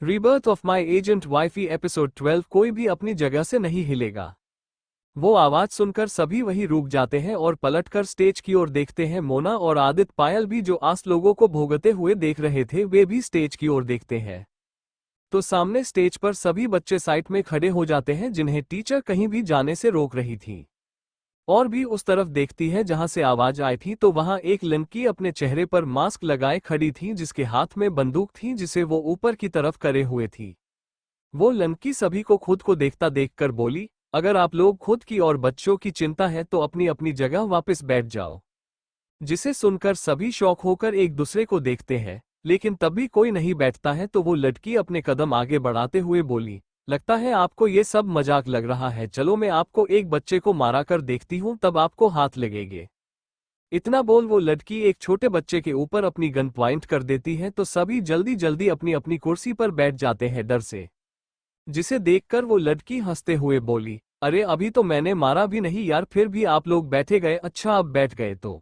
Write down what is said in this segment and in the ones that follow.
Rebirth of my agent wifey episode 12। कोई भी अपनी जगह से नहीं हिलेगा। वो आवाज सुनकर सभी वही रुक जाते हैं और पलटकर स्टेज की ओर देखते हैं। मोना और आदित्य पायल भी जो आस लोगों को भोगते हुए देख रहे थे वे भी स्टेज की ओर देखते हैं। तो सामने स्टेज पर सभी बच्चे साइड में खड़े हो जाते हैं जिन्हें टीचर कहीं भी जाने से रोक रही थी। और भी उस तरफ देखती है जहां से आवाज आई थी तो वहां एक लड़की अपने चेहरे पर मास्क लगाए खड़ी थी जिसके हाथ में बंदूक थी जिसे वो ऊपर की तरफ करे हुए थी। वो लड़की सभी को खुद को देखता देखकर बोली, अगर आप लोग खुद की और बच्चों की चिंता है तो अपनी अपनी जगह वापस बैठ जाओ। जिसे सुनकर सभी शौक होकर एक दूसरे को देखते हैं, लेकिन तब भी कोई नहीं बैठता है तो वो लड़की अपने कदम आगे बढ़ाते हुए बोली, लगता है आपको ये सब मजाक लग रहा है, चलो मैं आपको एक बच्चे को मारा कर देखती हूँ तब आपको हाथ लगेंगे। इतना बोल वो लड़की एक छोटे बच्चे के ऊपर अपनी गन पॉइंट कर देती है तो सभी जल्दी जल्दी अपनी अपनी कुर्सी पर बैठ जाते हैं डर से। जिसे देखकर वो लड़की हंसते हुए बोली, अरे अभी तो मैंने मारा भी नहीं यार, फिर भी आप लोग बैठे गए, अच्छा अब बैठ गए तो।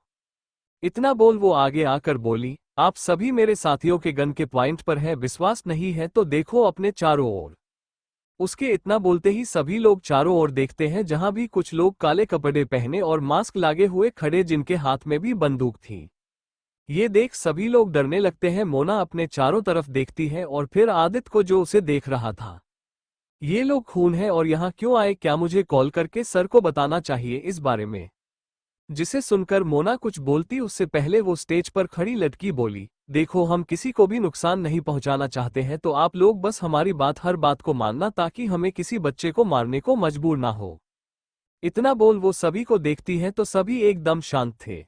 इतना बोल वो आगे आकर बोली, आप सभी मेरे साथियों के गन के पॉइंट पर है, विश्वास नहीं है तो देखो अपने चारों ओर। उसके इतना बोलते ही सभी लोग चारों ओर देखते हैं जहां भी कुछ लोग काले कपड़े पहने और मास्क लागे हुए खड़े जिनके हाथ में भी बंदूक थी। ये देख सभी लोग डरने लगते हैं। मोना अपने चारों तरफ देखती है और फिर आदित्य को जो उसे देख रहा था। ये लोग खून है और यहाँ क्यों आए, क्या मुझे कॉल करके सर को बताना चाहिए इस बारे में। जिसे सुनकर मोना कुछ बोलती उससे पहले वो स्टेज पर खड़ी लड़की बोली, देखो हम किसी को भी नुकसान नहीं पहुंचाना चाहते हैं तो आप लोग बस हमारी बात हर बात को मानना ताकि हमें किसी बच्चे को मारने को मजबूर ना हो। इतना बोल वो सभी को देखती है तो सभी एकदम शांत थे।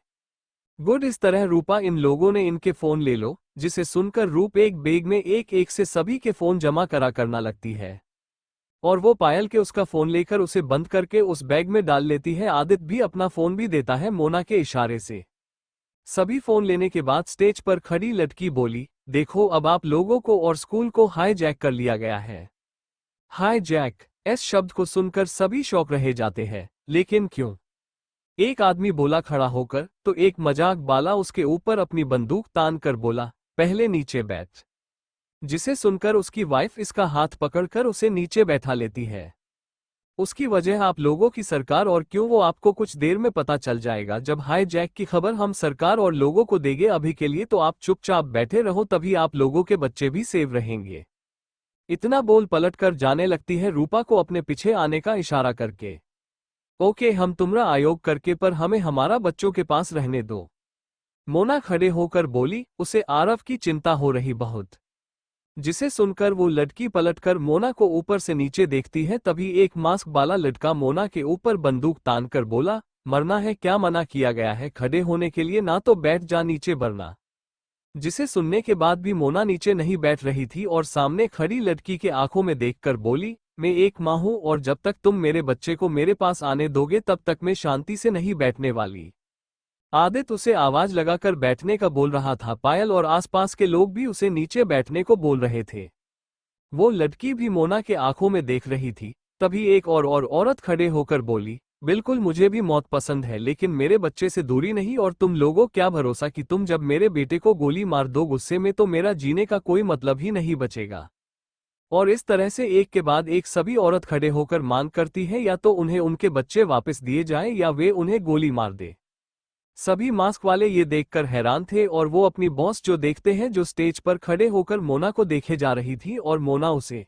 गुड, इस तरह रूपा इन लोगों ने इनके फोन ले लो। जिसे सुनकर रूप एक बैग में एक एक से सभी के फोन जमा करा करना लगती है और वो पायल के उसका फोन लेकर उसे बंद करके उस बैग में डाल लेती है। आदित्य भी अपना फोन भी देता है मोना के इशारे से। सभी फोन लेने के बाद स्टेज पर खड़ी लड़की बोली, देखो अब आप लोगों को और स्कूल को हाई जैक कर लिया गया है। हाई जैक, इस शब्द को सुनकर सभी शौक रह जाते हैं, लेकिन क्यों? एक आदमी बोला खड़ा होकर, तो एक मजाक बाला उसके ऊपर अपनी बंदूक तान कर बोला, पहले नीचे बैठ। जिसे सुनकर उसकी वाइफ इसका हाथ पकड़कर उसे नीचे बैठा लेती है। उसकी वजह आप लोगों की सरकार और क्यों वो आपको कुछ देर में पता चल जाएगा। जब हाई जैक की खबर हम सरकार और लोगों को देंगे, अभी के लिए तो आप चुपचाप बैठे रहो, तभी आप लोगों के बच्चे भी सेव रहेंगे। इतना बोल पलटकर जाने लगती है रूपा को अपने पीछे आने का इशारा करके। ओके हम तुम्हारा आयोग करके पर हमें हमारा बच्चों के पास रहने दो। मोना खड़े होकर बोली, उसे आरव की चिंता हो रही बहुत। जिसे सुनकर वो लड़की पलटकर मोना को ऊपर से नीचे देखती है तभी एक मास्क वाला लड़का मोना के ऊपर बंदूक तान कर बोला, मरना है क्या, मना किया गया है खड़े होने के लिए, ना तो बैठ जा नीचे वरना। जिसे सुनने के बाद भी मोना नीचे नहीं बैठ रही थी और सामने खड़ी लड़की के आंखों में देखकर बोली, मैं एक माँ हूं और जब तक तुम मेरे बच्चे को मेरे पास आने दोगे तब तक मैं शांति से नहीं बैठने वाली। आदित्य उसे आवाज लगाकर बैठने का बोल रहा था। पायल और आसपास के लोग भी उसे नीचे बैठने को बोल रहे थे। वो लड़की भी मोना के आंखों में देख रही थी। तभी एक और औरत खड़े होकर बोली, बिल्कुल मुझे भी मौत पसंद है लेकिन मेरे बच्चे से दूरी नहीं, और तुम लोगों क्या भरोसा कि तुम जब मेरे बेटे को गोली मार दो गुस्से में तो मेरा जीने का कोई मतलब ही नहीं बचेगा। और इस तरह से एक के बाद एक सभी औरत खड़े होकर मांग करती है या तो उन्हें उनके बच्चे वापस दिए जाएं या वे उन्हें गोली मार दे। सभी मास्क वाले ये देखकर हैरान थे और वो अपनी बॉस जो देखते हैं जो स्टेज पर खड़े होकर मोना को देखे जा रही थी और मोना उसे,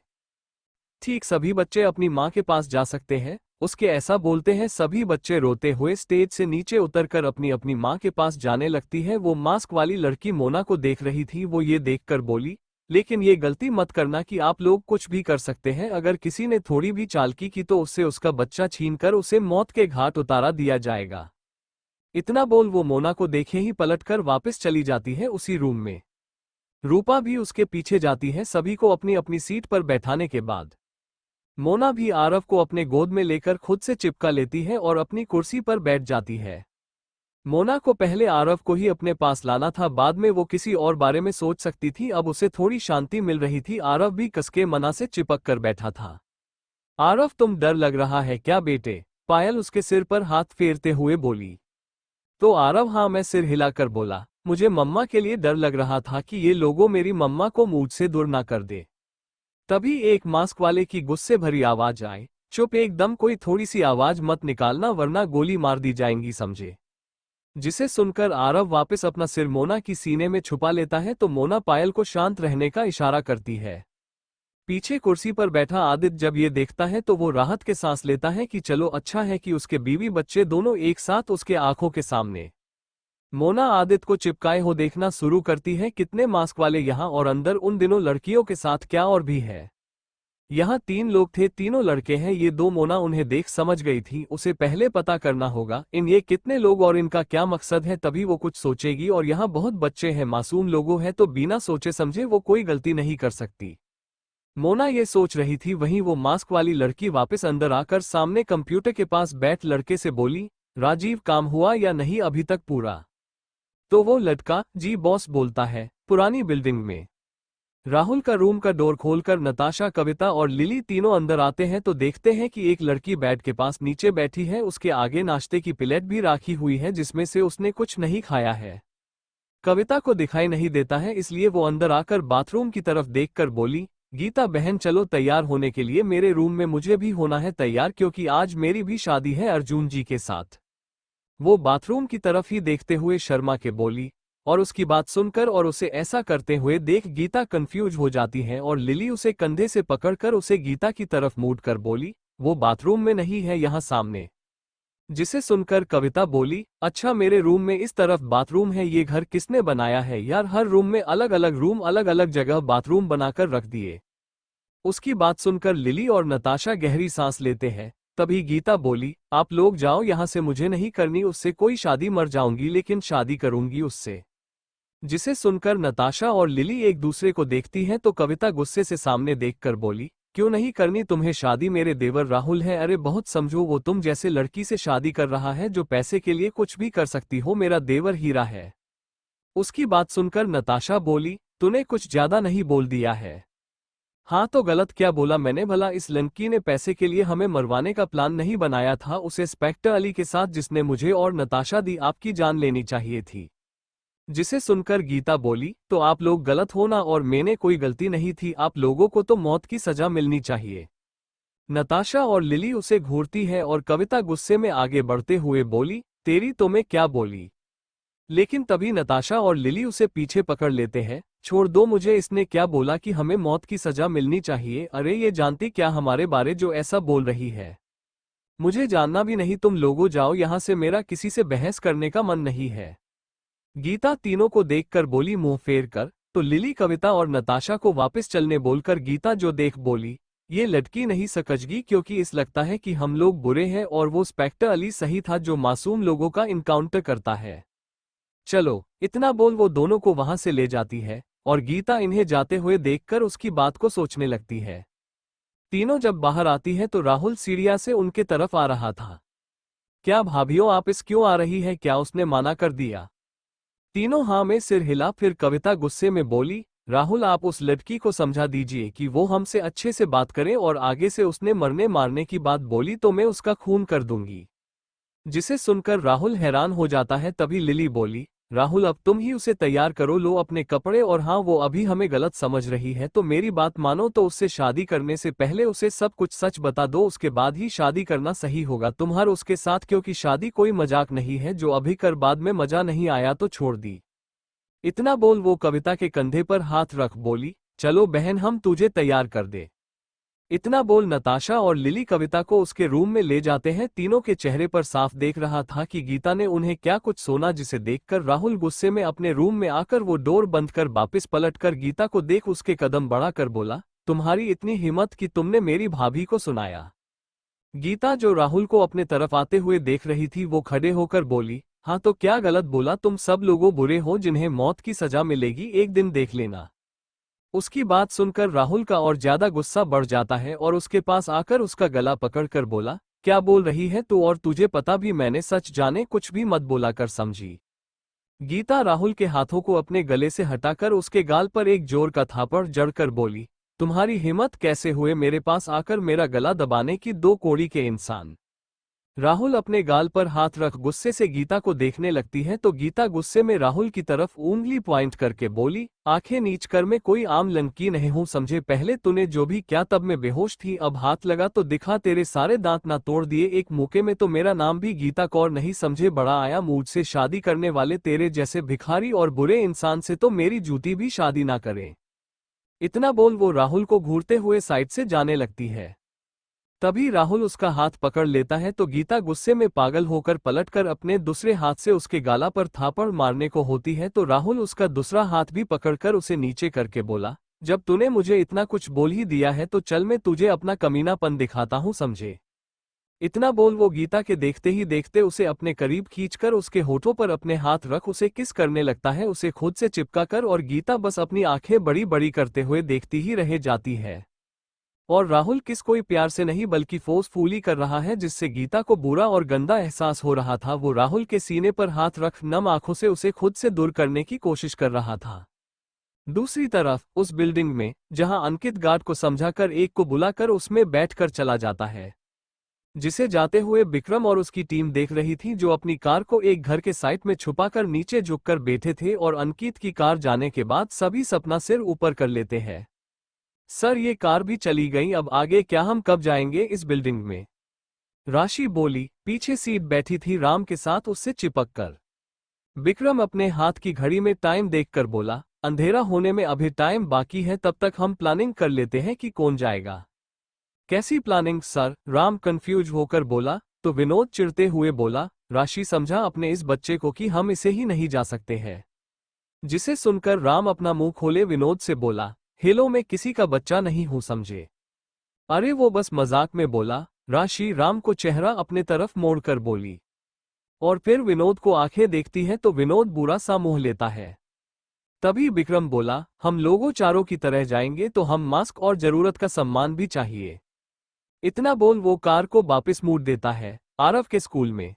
ठीक सभी बच्चे अपनी माँ के पास जा सकते हैं, उसके ऐसा बोलते हैं सभी बच्चे रोते हुए स्टेज से नीचे उतरकर अपनी अपनी माँ के पास जाने लगती है। वो मास्क वाली लड़की मोना को देख रही थी। वो ये देखकर बोली, लेकिन ये गलती मत करना कि आप लोग कुछ भी कर सकते हैं, अगर किसी ने थोड़ी भी चालाकी की तो उससे उसका बच्चा छीनकर उसे मौत के घाट उतारा दिया जाएगा। इतना बोल वो मोना को देखे ही पलटकर वापस चली जाती है उसी रूम में। रूपा भी उसके पीछे जाती है। सभी को अपनी अपनी सीट पर बैठाने के बाद मोना भी आरव को अपने गोद में लेकर खुद से चिपका लेती है और अपनी कुर्सी पर बैठ जाती है। मोना को पहले आरव को ही अपने पास लाना था, बाद में वो किसी और बारे में सोच सकती थी। अब उसे थोड़ी शांति मिल रही थी। आरव भी कसके मना से चिपक कर बैठा था। आरव तुम डर लग रहा है क्या बेटे? पायल उसके सिर पर हाथ फेरते हुए बोली। तो आरव हाँ, मैं सिर हिलाकर बोला, मुझे मम्मा के लिए डर लग रहा था कि ये लोगों मेरी मम्मा को मुझसे दूर ना कर दे। तभी एक मास्क वाले की गुस्से भरी आवाज आए, चुप एकदम, कोई थोड़ी सी आवाज मत निकालना वरना गोली मार दी जाएंगी, समझे। जिसे सुनकर आरव वापस अपना सिर मोना की सीने में छुपा लेता है तो मोना पायल को शांत रहने का इशारा करती है। पीछे कुर्सी पर बैठा आदित्य जब ये देखता है तो वो राहत के सांस लेता है कि चलो अच्छा है कि उसके बीवी बच्चे दोनों एक साथ उसके आंखों के सामने। मोना आदित्य को चिपकाए हो देखना शुरू करती है, कितने मास्क वाले यहाँ और अंदर उन दिनों लड़कियों के साथ क्या और भी है। यहाँ 3 लोग थे, तीनों लड़के हैं, ये 2 मोना उन्हें देख समझ गई थी। उसे पहले पता करना होगा इन ये कितने लोग और इनका क्या मकसद है, तभी वो कुछ सोचेगी। और यहाँ बहुत बच्चे हैं, मासूम लोगों हैं, तो बिना सोचे समझे वो कोई गलती नहीं कर सकती। मोना ये सोच रही थी, वहीं वो मास्क वाली लड़की वापस अंदर आकर सामने कंप्यूटर के पास बैठ लड़के से बोली, राजीव काम हुआ या नहीं अभी तक पूरा। तो वो लड़का जी बॉस बोलता है। पुरानी बिल्डिंग में राहुल का रूम का डोर खोलकर नताशा, कविता और लिली तीनों अंदर आते हैं तो देखते हैं कि एक लड़की बेड के पास नीचे बैठी है, उसके आगे नाश्ते की प्लेट भी राखी हुई है जिसमें से उसने कुछ नहीं खाया है। कविता को दिखाई नहीं देता है, इसलिए वो अंदर आकर बाथरूम की तरफ देखकर बोली, गीता बहन चलो तैयार होने के लिए मेरे रूम में, मुझे भी होना है तैयार क्योंकि आज मेरी भी शादी है अर्जुन जी के साथ। वो बाथरूम की तरफ ही देखते हुए शर्मा के बोली, और उसकी बात सुनकर और उसे ऐसा करते हुए देख गीता कंफ्यूज हो जाती है और लिली उसे कंधे से पकड़कर उसे गीता की तरफ मूड कर बोली, वो बाथरूम में नहीं है, यहाँ सामने। जिसे सुनकर कविता बोली, अच्छा मेरे रूम में इस तरफ बाथरूम है, ये घर किसने बनाया है यार, हर रूम में अलग अलग रूम, अलग अलग जगह बाथरूम बनाकर रख दिए। उसकी बात सुनकर लिली और नताशा गहरी सांस लेते हैं। तभी गीता बोली, आप लोग जाओ यहाँ से, मुझे नहीं करनी उससे कोई शादी, मर जाऊंगी लेकिन शादी करूंगी उससे। जिसे सुनकर नताशा और लिली एक दूसरे को देखती हैं तो कविता गुस्से से सामने देखकर बोली, क्यों नहीं करनी तुम्हें शादी, मेरे देवर राहुल है, अरे बहुत समझो, वो तुम जैसे लड़की से शादी कर रहा है जो पैसे के लिए कुछ भी कर सकती हो, मेरा देवर हीरा है। उसकी बात सुनकर नताशा बोली, तूने कुछ ज्यादा नहीं बोल दिया है। हाँ तो गलत क्या बोला मैंने भला, इस लड़की ने पैसे के लिए हमें मरवाने का प्लान नहीं बनाया था, उस इंस्पेक्टर अली के साथ जिसने मुझे और नताशा दी, आपकी जान लेनी चाहिए थी। जिसे सुनकर गीता बोली, तो आप लोग गलत हो ना, और मैंने कोई गलती नहीं थी, आप लोगों को तो मौत की सजा मिलनी चाहिए। नताशा और लिली उसे घूरती है और कविता गुस्से में आगे बढ़ते हुए बोली, तेरी तो मैं क्या बोली। लेकिन तभी नताशा और लिली उसे पीछे पकड़ लेते हैं, छोड़ दो मुझे, इसने क्या बोला कि हमें मौत की सजा मिलनी चाहिए, अरे ये जानती क्या हमारे बारे जो ऐसा बोल रही है। मुझे जानना भी नहीं, तुम लोगों जाओ यहाँ से, मेरा किसी से बहस करने का मन नहीं है। गीता तीनों को देखकर बोली मुंह फेर कर, तो लिली कविता और नताशा को वापस चलने बोलकर गीता जो देख बोली, ये लटकी नहीं सकजगी क्योंकि इस लगता है कि हम लोग बुरे हैं और वो इंस्पेक्टर अली सही था जो मासूम लोगों का इनकाउंटर करता है। चलो, इतना बोल वो दोनों को वहां से ले जाती है और गीता इन्हें जाते हुए देखकर उसकी बात को सोचने लगती है। तीनों जब बाहर आती है तो राहुल सीढ़ियां से उनके तरफ आ रहा था। क्या भाभियों आप इस क्यों आ रही है, क्या उसने माना कर दिया। तीनों हाँ में सिर हिला, फिर कविता गुस्से में बोली, राहुल आप उस लड़की को समझा दीजिए कि वो हमसे अच्छे से बात करे और आगे से उसने मरने मारने की बात बोली तो मैं उसका खून कर दूंगी। जिसे सुनकर राहुल हैरान हो जाता है। तभी लिली बोली, राहुल अब तुम ही उसे तैयार करो, लो अपने कपड़े, और हाँ वो अभी हमें गलत समझ रही है तो मेरी बात मानो, तो उससे शादी करने से पहले उसे सब कुछ सच बता दो, उसके बाद ही शादी करना सही होगा तुम्हार उसके साथ, क्योंकि शादी कोई मजाक नहीं है, जो अभी कर बाद में मजा नहीं आया तो छोड़ दी। इतना बोल वो कविता के कंधे पर हाथ रख बोली, चलो बहन हम तुझे तैयार कर दे। इतना बोल नताशा और लिली कविता को उसके रूम में ले जाते हैं। तीनों के चेहरे पर साफ देख रहा था कि गीता ने उन्हें क्या कुछ सोना, जिसे देखकर राहुल गुस्से में अपने रूम में आकर वो डोर बंद कर वापस पलटकर गीता को देख उसके कदम बढ़ाकर बोला, तुम्हारी इतनी हिम्मत कि तुमने मेरी भाभी को सुनाया। गीता जो राहुल को अपने तरफ आते हुए देख रही थी वो खड़े होकर बोली, हाँ तो क्या गलत बोला, तुम सब लोगों बुरे हो जिन्हें मौत की सजा मिलेगी, एक दिन देख लेना। उसकी बात सुनकर राहुल का और ज्यादा गुस्सा बढ़ जाता है और उसके पास आकर उसका गला पकड़कर बोला, क्या बोल रही है तू, और तुझे पता भी मैंने सच जाने कुछ भी मत बोला कर, समझी। गीता राहुल के हाथों को अपने गले से हटाकर उसके गाल पर एक जोर का थापड़ जड़कर बोली, तुम्हारी हिम्मत कैसे हुए मेरे पास आकर मेरा गला दबाने की, दो कोड़ी के इंसान। राहुल अपने गाल पर हाथ रख गुस्से से गीता को देखने लगती है तो गीता गुस्से में राहुल की तरफ उंगली पॉइंट करके बोली, आंखें नीच कर, मैं कोई आम लड़की नहीं हूं समझे। पहले तूने जो भी किया तब मैं बेहोश थी, अब हाथ लगा तो दिखा, तेरे सारे दांत ना तोड़ दिए एक मौके में। तो मेरा नाम भी गीता कौर नहीं समझे, बड़ा आया मुझसे शादी करने वाले तेरे जैसे भिखारी और बुरे इंसान से तो मेरी जूती भी शादी ना करे। इतना बोल वो राहुल को घूरते हुए साइड से जाने लगती है। तभी राहुल उसका हाथ पकड़ लेता है तो गीता गुस्से में पागल होकर पलटकर अपने दूसरे हाथ से उसके गाला पर थापड़ मारने को होती है तो राहुल उसका दूसरा हाथ भी पकड़कर उसे नीचे करके बोला, जब तूने मुझे इतना कुछ बोल ही दिया है तो चल मैं तुझे अपना कमीनापन दिखाता हूं समझे। इतना बोल वो गीता के देखते ही देखते उसे अपने करीब खींचकर उसके होठों पर अपने हाथ रख उसे किस करने लगता है, उसे खुद से चिपका कर, और गीता बस अपनी आंखें बड़ी बड़ी करते हुए देखती ही रह जाती है। और राहुल किस कोई प्यार से नहीं बल्कि फोर्सफुली कर रहा है, जिससे गीता को बुरा और गंदा एहसास हो रहा था। वो राहुल के सीने पर हाथ रख नम आंखों से उसे खुद से दूर करने की कोशिश कर रहा था। दूसरी तरफ उस बिल्डिंग में जहां अंकित गार्ड को समझाकर एक को बुलाकर उसमें बैठकर चला जाता है, जिसे जाते हुए विक्रम और उसकी टीम देख रही थी, जो अपनी कार को एक घर के साइड में छुपाकर नीचे झुककर बैठे थे। और अंकित की कार जाने के बाद सभी सपना सिर ऊपर कर लेते हैं। सर ये कार भी चली गई, अब आगे क्या, हम कब जाएंगे इस बिल्डिंग में? राशि बोली। पीछे सीट बैठी थी राम के साथ उससे चिपक कर। विक्रम अपने हाथ की घड़ी में टाइम देखकर बोला, अंधेरा होने में अभी टाइम बाकी है, तब तक हम प्लानिंग कर लेते हैं कि कौन जाएगा। कैसी प्लानिंग सर? राम कंफ्यूज होकर बोला। तो विनोद चिढ़ते हुए बोला, राशि समझा अपने इस बच्चे को कि हम इसे ही नहीं जा सकते हैं। जिसे सुनकर राम अपना मुंह खोले विनोद से बोला, हेलो मैं किसी का बच्चा नहीं हूं समझे। अरे वो बस मजाक में बोला। राशि राम को चेहरा अपने तरफ मोड़कर बोली, और फिर विनोद को आंखें देखती है तो विनोद बुरा सा मुंह लेता है। तभी विक्रम बोला, हम लोगों चारों की तरह जाएंगे तो हम मास्क और जरूरत का सम्मान भी चाहिए। इतना बोल वो कार को वापस मोड़ देता है आरव के स्कूल में।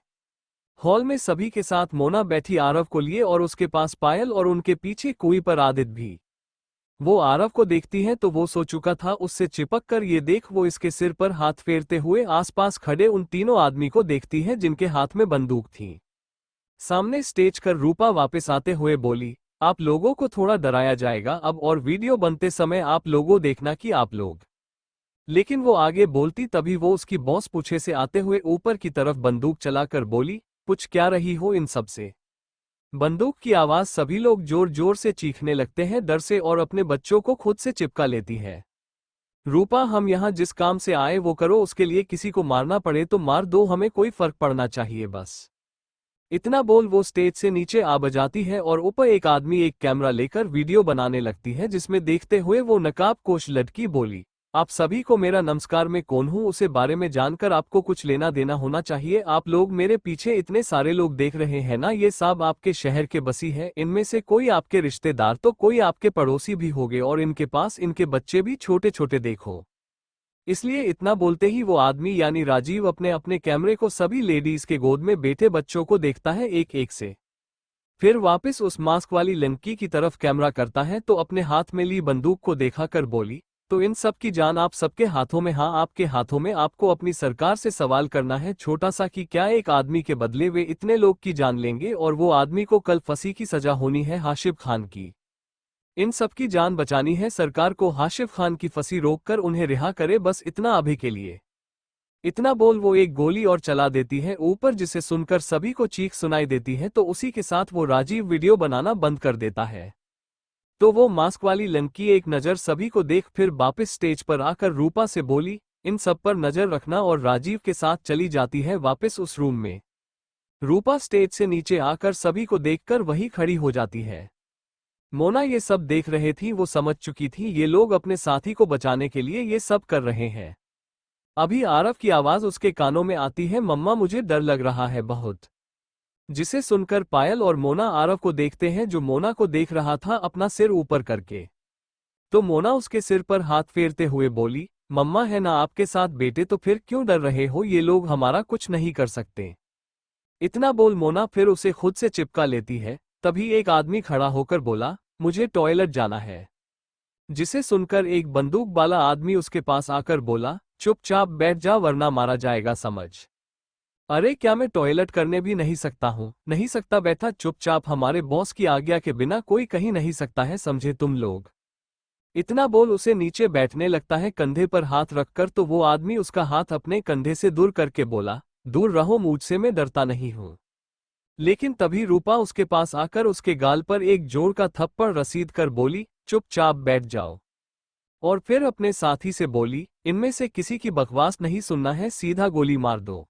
हॉल में सभी के साथ मोना बैठी आरव को लिए और उसके पास पायल और उनके पीछे कोई पर आदित भी। वो आरव को देखती है तो वो सो चुका था, उससे चिपक कर ये देख वो इसके सिर पर हाथ फेरते हुए आसपास खड़े उन तीनों आदमी को देखती है जिनके हाथ में बंदूक थी। सामने स्टेज कर रूपा वापस आते हुए बोली, आप लोगों को थोड़ा डराया जाएगा अब, और वीडियो बनते समय आप लोगों देखना कि आप लोग। लेकिन वो आगे बोलती तभी वो उसकी बॉस पूछे से आते हुए ऊपर की तरफ बंदूक चलाकर बोली, पूछ क्या रही हो इन सब से? बंदूक की आवाज सभी लोग जोर जोर से चीखने लगते हैं डर से और अपने बच्चों को खुद से चिपका लेती है। रूपा हम यहाँ जिस काम से आए वो करो, उसके लिए किसी को मारना पड़े तो मार दो, हमें कोई फर्क पड़ना चाहिए बस। इतना बोल वो स्टेज से नीचे आ बजाती है और ऊपर एक आदमी एक कैमरा लेकर वीडियो बनाने लगती है, जिसमें देखते हुए वो नकाबपोश लड़की बोली, आप सभी को मेरा नमस्कार, मैं कौन हूँ उसे बारे में जानकर आपको कुछ लेना देना होना चाहिए। आप लोग मेरे पीछे इतने सारे लोग देख रहे हैं ना, ये सब आपके शहर के बसी है, इनमें से कोई आपके रिश्तेदार तो कोई आपके पड़ोसी भी होंगे, और इनके पास इनके बच्चे भी छोटे छोटे देखो। इसलिए इतना बोलते ही वो आदमी यानी राजीव अपने अपने कैमरे को सभी लेडीज के गोद में बैठे बच्चों को देखता है एक एक से, फिर वापस उस मास्क वाली लड़की की तरफ कैमरा करता है तो अपने हाथ में ली बंदूक को देखा कर बोली, तो इन सब की जान आप सबके हाथों में? हाँ आपके हाथों में। आपको अपनी सरकार से सवाल करना है छोटा सा कि क्या एक आदमी के बदले वे इतने लोग की जान लेंगे, और वो आदमी को कल फांसी की सजा होनी है हाशिफ खान की। इन सब की जान बचानी है सरकार को, हाशिफ खान की फांसी रोककर उन्हें रिहा करे, बस इतना अभी के लिए। इतना बोल वो एक गोली और चला देती है ऊपर, जिसे सुनकर सभी को चीख सुनाई देती है, तो उसी के साथ वो राजीव वीडियो बनाना बंद कर देता है। तो वो मास्क वाली लड़की एक नज़र सभी को देख फिर वापस स्टेज पर आकर रूपा से बोली, इन सब पर नज़र रखना, और राजीव के साथ चली जाती है वापस उस रूम में। रूपा स्टेज से नीचे आकर सभी को देखकर वही खड़ी हो जाती है। मोना ये सब देख रहे थी, वो समझ चुकी थी ये लोग अपने साथी को बचाने के लिए ये सब कर रहे हैं। अभी आरव की आवाज उसके कानों में आती है, मम्मा मुझे डर लग रहा है बहुत। जिसे सुनकर पायल और मोना आरव को देखते हैं, जो मोना को देख रहा था अपना सिर ऊपर करके। तो मोना उसके सिर पर हाथ फेरते हुए बोली, मम्मा है ना आपके साथ बेटे, तो फिर क्यों डर रहे हो, ये लोग हमारा कुछ नहीं कर सकते। इतना बोल मोना फिर उसे खुद से चिपका लेती है। तभी एक आदमी खड़ा होकर बोला, मुझे टॉयलेट जाना है। जिसे सुनकर एक बंदूक वाला आदमी उसके पास आकर बोला, चुपचाप बैठ जा वरना मारा जाएगा समझ। अरे क्या मैं टॉयलेट करने भी नहीं सकता हूँ? नहीं सकता बैठा चुपचाप, हमारे बॉस की आज्ञा के बिना कोई कहीं नहीं सकता है, समझे तुम लोग? इतना बोल उसे नीचे बैठने लगता है कंधे पर हाथ रखकर, तो वो आदमी उसका हाथ अपने कंधे से दूर करके बोला, दूर रहो मुझसे, मैं डरता नहीं हूँ। लेकिन तभी रूपा उसके पास आकर उसके गाल पर एक जोर का थप्पड़ रसीद कर बोली, चुपचाप बैठ जाओ। और फिर अपने साथी से बोली, इनमें से किसी की बकवास नहीं सुनना है, सीधा गोली मार दो।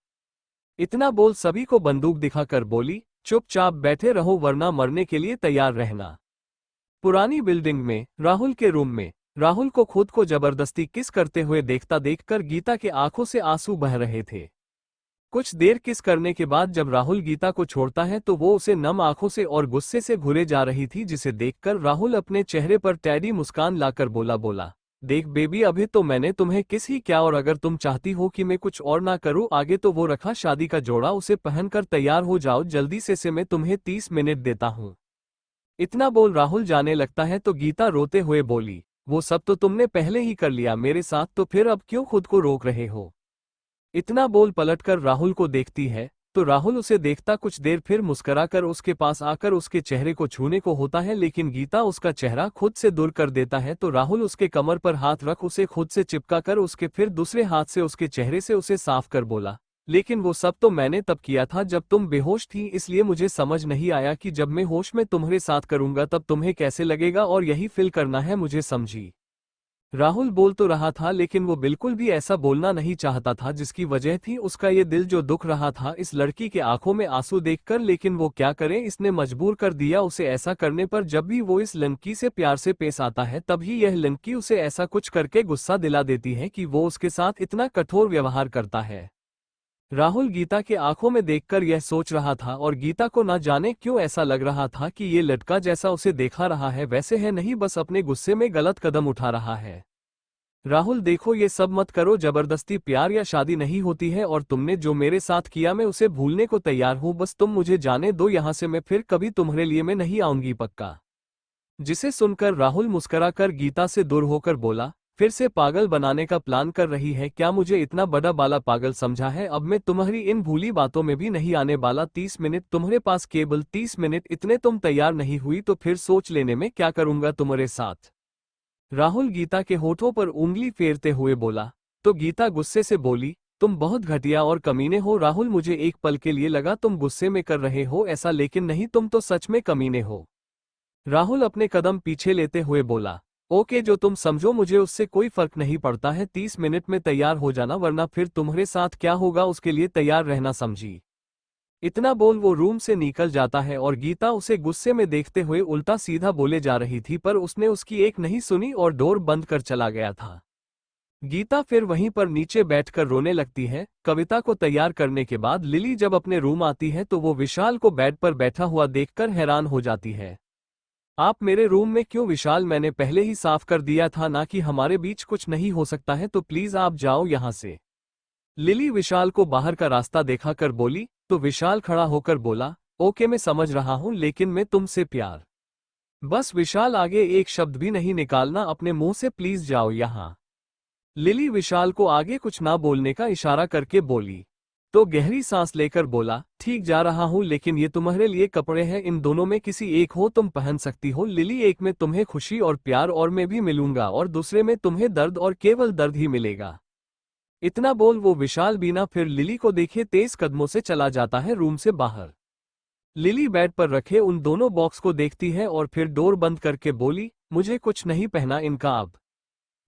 इतना बोल सभी को बंदूक दिखाकर बोली, चुपचाप बैठे रहो वरना मरने के लिए तैयार रहना। पुरानी बिल्डिंग में राहुल के रूम में राहुल को खुद को जबरदस्ती किस करते हुए देखता देखकर गीता के आंखों से आंसू बह रहे थे। कुछ देर किस करने के बाद जब राहुल गीता को छोड़ता है तो वो उसे नम आंखों से और गुस्से से घूरे जा रही थी, जिसे देखकर राहुल अपने चेहरे पर टैडी मुस्कान लाकर बोला बोला देख बेबी, अभी तो मैंने तुम्हें किस ही क्या, और अगर तुम चाहती हो कि मैं कुछ और ना करूं आगे तो वो रखा शादी का जोड़ा, उसे पहनकर तैयार हो जाओ जल्दी से मैं तुम्हें 30 मिनट देता हूं। इतना बोल राहुल जाने लगता है तो गीता रोते हुए बोली, वो सब तो तुमने पहले ही कर लिया मेरे साथ, तो फिर अब क्यों खुद को रोक रहे हो? इतना बोल पलटकर राहुल को देखती है तो राहुल उसे देखता कुछ देर, फिर मुस्कुराकर उसके पास आकर उसके चेहरे को छूने को होता है, लेकिन गीता उसका चेहरा खुद से दूर कर देता है। तो राहुल उसके कमर पर हाथ रख उसे खुद से चिपका कर उसके फिर दूसरे हाथ से उसके चेहरे से उसे साफ कर बोला, लेकिन वो सब तो मैंने तब किया था जब तुम बेहोश थी, इसलिए मुझे समझ नहीं आया कि जब मैं होश में तुम्हारे साथ करूंगा तब तुम्हें कैसे लगेगा, और यही फील करना है मुझे, समझी? राहुल बोल तो रहा था लेकिन वो बिल्कुल भी ऐसा बोलना नहीं चाहता था, जिसकी वजह थी उसका ये दिल जो दुख रहा था इस लड़की के आंखों में आंसू देखकर। लेकिन वो क्या करे, इसने मजबूर कर दिया उसे ऐसा करने पर। जब भी वो इस लड़की से प्यार से पेश आता है तभी यह लड़की उसे ऐसा कुछ करके गुस्सा दिला देती है कि वो उसके साथ इतना कठोर व्यवहार करता है। राहुल गीता के आंखों में देखकर यह सोच रहा था, और गीता को ना जाने क्यों ऐसा लग रहा था कि ये लड़का जैसा उसे देखा रहा है वैसे है नहीं, बस अपने गुस्से में गलत कदम उठा रहा है। राहुल देखो ये सब मत करो, जबरदस्ती प्यार या शादी नहीं होती है, और तुमने जो मेरे साथ किया मैं उसे भूलने को तैयार हूँ, बस तुम मुझे जाने दो यहाँ से, मैं फिर कभी तुम्हारे लिए मैं नहीं आऊंगी पक्का। जिसे सुनकर राहुल मुस्कुराकर गीता से दूर होकर बोला, फिर से पागल बनाने का प्लान कर रही है क्या? मुझे इतना बड़ा बाला पागल समझा है? अब मैं तुम्हारी इन भूली बातों में भी नहीं आने वाला। 30 मिनट तुम्हारे पास, केवल 30 मिनट, इतने तुम तैयार नहीं हुई तो फिर सोच लेने में क्या करूंगा तुम्हारे साथ। राहुल गीता के होठों पर उंगली फेरते हुए बोला। तो गीता गुस्से से बोली, तुम बहुत घटिया और कमीने हो राहुल, मुझे एक पल के लिए लगा तुम गुस्से में कर रहे हो ऐसा, लेकिन नहीं, तुम तो सच में कमीने हो। राहुल अपने कदम पीछे लेते हुए बोला, ओके जो तुम समझो, मुझे उससे कोई फर्क नहीं पड़ता है, 30 मिनट में तैयार हो जाना वरना फिर तुम्हारे साथ क्या होगा उसके लिए तैयार रहना, समझी? इतना बोल वो रूम से निकल जाता है, और गीता उसे गुस्से में देखते हुए उल्टा सीधा बोले जा रही थी पर उसने उसकी एक नहीं सुनी और डोर बंद कर चला गया था। गीता फिर वहीं पर नीचे बैठकर रोने लगती है। कविता को तैयार करने के बाद लिली जब अपने रूम आती है तो वो विशाल को बेड पर बैठा हुआ देखकर हैरान हो जाती है। आप मेरे रूम में क्यों विशाल? मैंने पहले ही साफ कर दिया था ना कि हमारे बीच कुछ नहीं हो सकता है, तो प्लीज आप जाओ यहाँ से। लिली विशाल को बाहर का रास्ता दिखाकर बोली, तो विशाल खड़ा होकर बोला, ओके मैं समझ रहा हूं लेकिन मैं तुमसे प्यार। बस विशाल आगे एक शब्द भी नहीं निकालना अपने मुंह से, प्लीज जाओ यहाँ। लिली विशाल को आगे कुछ ना बोलने का इशारा करके बोली, तो गहरी सांस लेकर बोला, ठीक जा रहा हूं लेकिन ये तुम्हारे लिए कपड़े हैं, इन दोनों में किसी एक हो तुम पहन सकती हो। लिली, एक में तुम्हें खुशी और प्यार और मैं भी मिलूंगा, और दूसरे में तुम्हें दर्द और केवल दर्द ही मिलेगा। इतना बोल वो विशाल बिना फिर लिली को देखे तेज कदमों से चला जाता है रूम से बाहर। लिली बेड पर रखे उन दोनों बॉक्स को देखती है और फिर डोर बंद करके बोली, मुझे कुछ नहीं पहना इनका अब।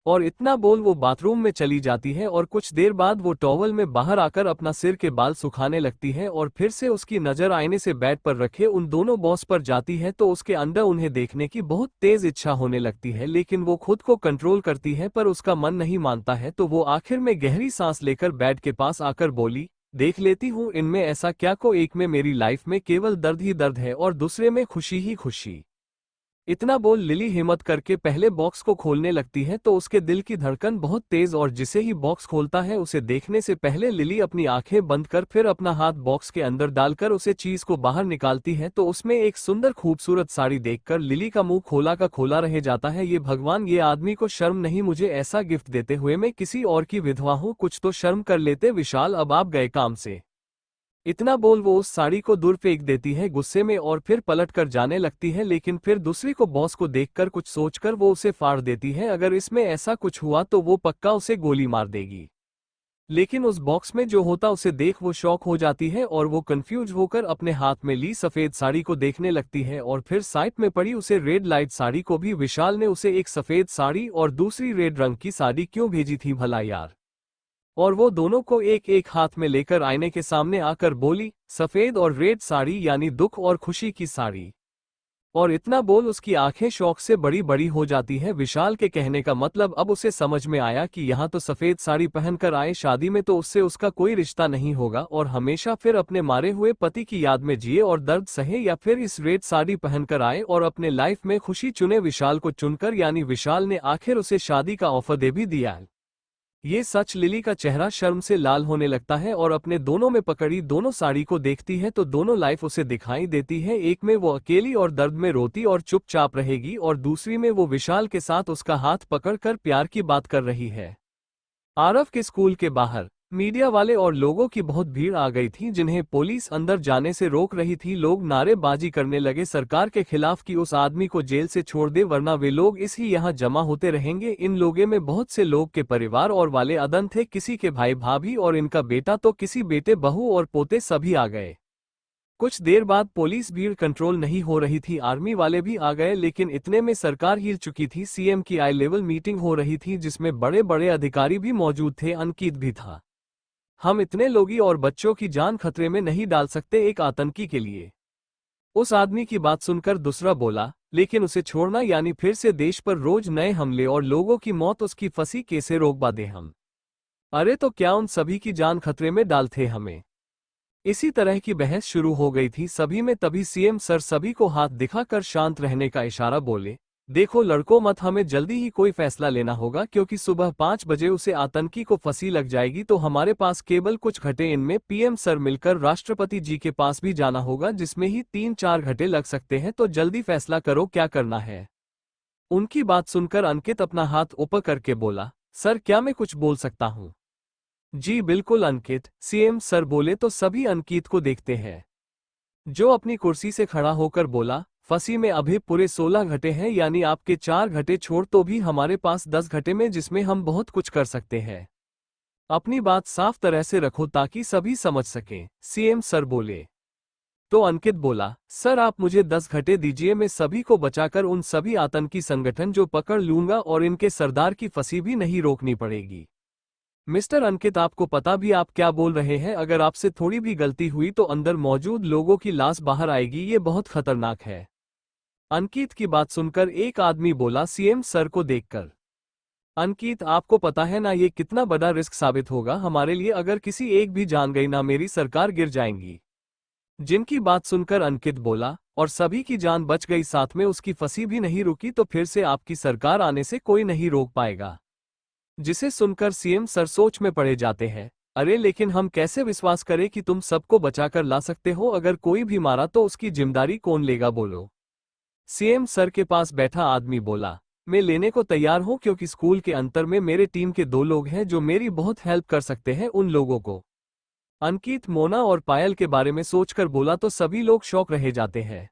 और इतना बोल वो बाथरूम में चली जाती है, और कुछ देर बाद वो टॉवल में बाहर आकर अपना सिर के बाल सुखाने लगती है, और फिर से उसकी नजर आईने से बेड पर रखे उन दोनों बॉक्स पर जाती है तो उसके अंदर उन्हें देखने की बहुत तेज इच्छा होने लगती है, लेकिन वो खुद को कंट्रोल करती है पर उसका मन नहीं मानता है। तो वो आखिर में गहरी सांस लेकर बेड के पास आकर बोली, देख लेती हूँ इनमें ऐसा क्या को, एक में मेरी लाइफ में केवल दर्द ही दर्द है और दूसरे में खुशी ही खुशी। इतना बोल लिली हिम्मत करके पहले बॉक्स को खोलने लगती है तो उसके दिल की धड़कन बहुत तेज, और जिसे ही बॉक्स खोलता है उसे देखने से पहले लिली अपनी आंखें बंद कर फिर अपना हाथ बॉक्स के अंदर डालकर उसे चीज को बाहर निकालती है, तो उसमें एक सुंदर खूबसूरत साड़ी देखकर लिली का मुंह खोला का खोला रह जाता है। ये भगवान, ये आदमी को शर्म नहीं मुझे ऐसा गिफ्ट देते हुए, मैं किसी और की विधवा हूँ, कुछ तो शर्म कर लेते। विशाल, अब आप गए काम से। इतना बोल वो उस साड़ी को दूर फेंक देती है गुस्से में और फिर पलट कर जाने लगती है, लेकिन फिर दूसरी को बॉस को देखकर कुछ सोचकर वो उसे फाड़ देती है। अगर इसमें ऐसा कुछ हुआ तो वो पक्का उसे गोली मार देगी। लेकिन उस बॉक्स में जो होता उसे देख वो शॉक हो जाती है और वो कंफ्यूज होकर अपने हाथ में ली सफेद साड़ी को देखने लगती है और फिर साइड में पड़ी उसे रेड लाइट साड़ी को भी। विशाल ने उसे एक सफेद साड़ी और दूसरी रेड रंग की साड़ी क्यों भेजी थी भला यार? और वो दोनों को एक एक हाथ में लेकर आईने के सामने आकर बोली, सफेद और रेड साड़ी यानी दुख और खुशी की साड़ी। और इतना बोल उसकी आंखें शौक से बड़ी बड़ी हो जाती है। विशाल के कहने का मतलब अब उसे समझ में आया कि यहाँ तो सफेद साड़ी पहनकर आए शादी में तो उससे उसका कोई रिश्ता नहीं होगा और हमेशा फिर अपने मारे हुए पति की याद में जिए और दर्द सहे, या फिर इस रेड साड़ी पहनकर आए और अपने लाइफ में खुशी चुने। विशाल को चुनकर यानी विशाल ने आखिर उसे शादी का ऑफर दे भी दिया। ये सच लिली का चेहरा शर्म से लाल होने लगता है और अपने दोनों में पकड़ी दोनों साड़ी को देखती है तो दोनों लाइफ उसे दिखाई देती है। एक में वो अकेली और दर्द में रोती और चुपचाप रहेगी और दूसरी में वो विशाल के साथ उसका हाथ पकड़कर प्यार की बात कर रही है। आरव के स्कूल के बाहर मीडिया वाले और लोगों की बहुत भीड़ आ गई थी, जिन्हें पुलिस अंदर जाने से रोक रही थी। लोग नारेबाजी करने लगे सरकार के खिलाफ कि उस आदमी को जेल से छोड़ दे वरना वे लोग इस ही यहाँ जमा होते रहेंगे। इन लोगों में बहुत से लोग के परिवार और वाले अदन थे, किसी के भाई भाभी और इनका बेटा तो किसी बेटे बहू और पोते सभी आ गए। कुछ देर बाद पुलिस भीड़ कंट्रोल नहीं हो रही थी, आर्मी वाले भी आ गए, लेकिन इतने में सरकार हिल चुकी थी। सीएम की हाई लेवल मीटिंग हो रही थी जिसमें बड़े बड़े अधिकारी भी मौजूद थे, अंकित भी था। हम इतने लोगी और बच्चों की जान खतरे में नहीं डाल सकते एक आतंकी के लिए। उस आदमी की बात सुनकर दूसरा बोला, लेकिन उसे छोड़ना यानी फिर से देश पर रोज नए हमले और लोगों की मौत, उसकी फंसी कैसे रोकवा दे हम? अरे तो क्या उन सभी की जान खतरे में डालते हमें? इसी तरह की बहस शुरू हो गई थी सभी में। तभी सीएम सर सभी को हाथ दिखाकर शांत रहने का इशारा बोले, देखो लड़कों मत, हमें जल्दी ही कोई फैसला लेना होगा क्योंकि सुबह 5 बजे उसे आतंकी को फांसी लग जाएगी तो हमारे पास केवल कुछ घंटे, इनमें पीएम सर मिलकर राष्ट्रपति जी के पास भी जाना होगा जिसमें ही 3-4 घंटे लग सकते हैं, तो जल्दी फैसला करो क्या करना है। उनकी बात सुनकर अंकित अपना हाथ ऊपर करके बोला, सर क्या मैं कुछ बोल सकता हूँ? जी बिल्कुल अंकित, सीएम सर बोले तो सभी अंकित को देखते हैं, जो अपनी कुर्सी से खड़ा होकर बोला, फंसी में अभी पूरे 16 घंटे हैं, यानी आपके 4 घंटे छोड़ तो भी हमारे पास 10 घंटे में, जिसमें हम बहुत कुछ कर सकते हैं। अपनी बात साफ तरह से रखो ताकि सभी समझ सकें, सीएम सर बोले। तो अंकित बोला, सर आप मुझे 10 घंटे दीजिए, मैं सभी को बचाकर उन सभी आतंकी संगठन जो पकड़ लूंगा और इनके सरदार की फंसी भी नहीं रोकनी पड़ेगी। मिस्टर अंकित आपको पता भी आप क्या बोल रहे हैं? अगर आपसे थोड़ी भी गलती हुई तो अंदर मौजूद लोगों की लाश बाहर आएगी, ये बहुत खतरनाक है। अंकित की बात सुनकर एक आदमी बोला सीएम सर को देखकर, अंकित आपको पता है ना ये कितना बड़ा रिस्क साबित होगा हमारे लिए, अगर किसी एक भी जान गई ना मेरी सरकार गिर जाएंगी। जिनकी बात सुनकर अंकित बोला, और सभी की जान बच गई साथ में उसकी फंसी भी नहीं रुकी तो फिर से आपकी सरकार आने से कोई नहीं रोक पाएगा। जिसे सुनकर सीएम सर सोच में पड़े जाते हैं, अरे लेकिन हम कैसे विश्वास करें कि तुम सबको बचाकर ला सकते हो? अगर कोई भी मारा तो उसकी जिम्मेदारी कौन लेगा बोलो? सीएम सर के पास बैठा आदमी बोला, मैं लेने को तैयार हूं क्योंकि स्कूल के अंतर में मेरे टीम के 2 लोग हैं जो मेरी बहुत हेल्प कर सकते हैं उन लोगों को। अंकित मोना और पायल के बारे में सोचकर बोला तो सभी लोग शौक रह जाते हैं।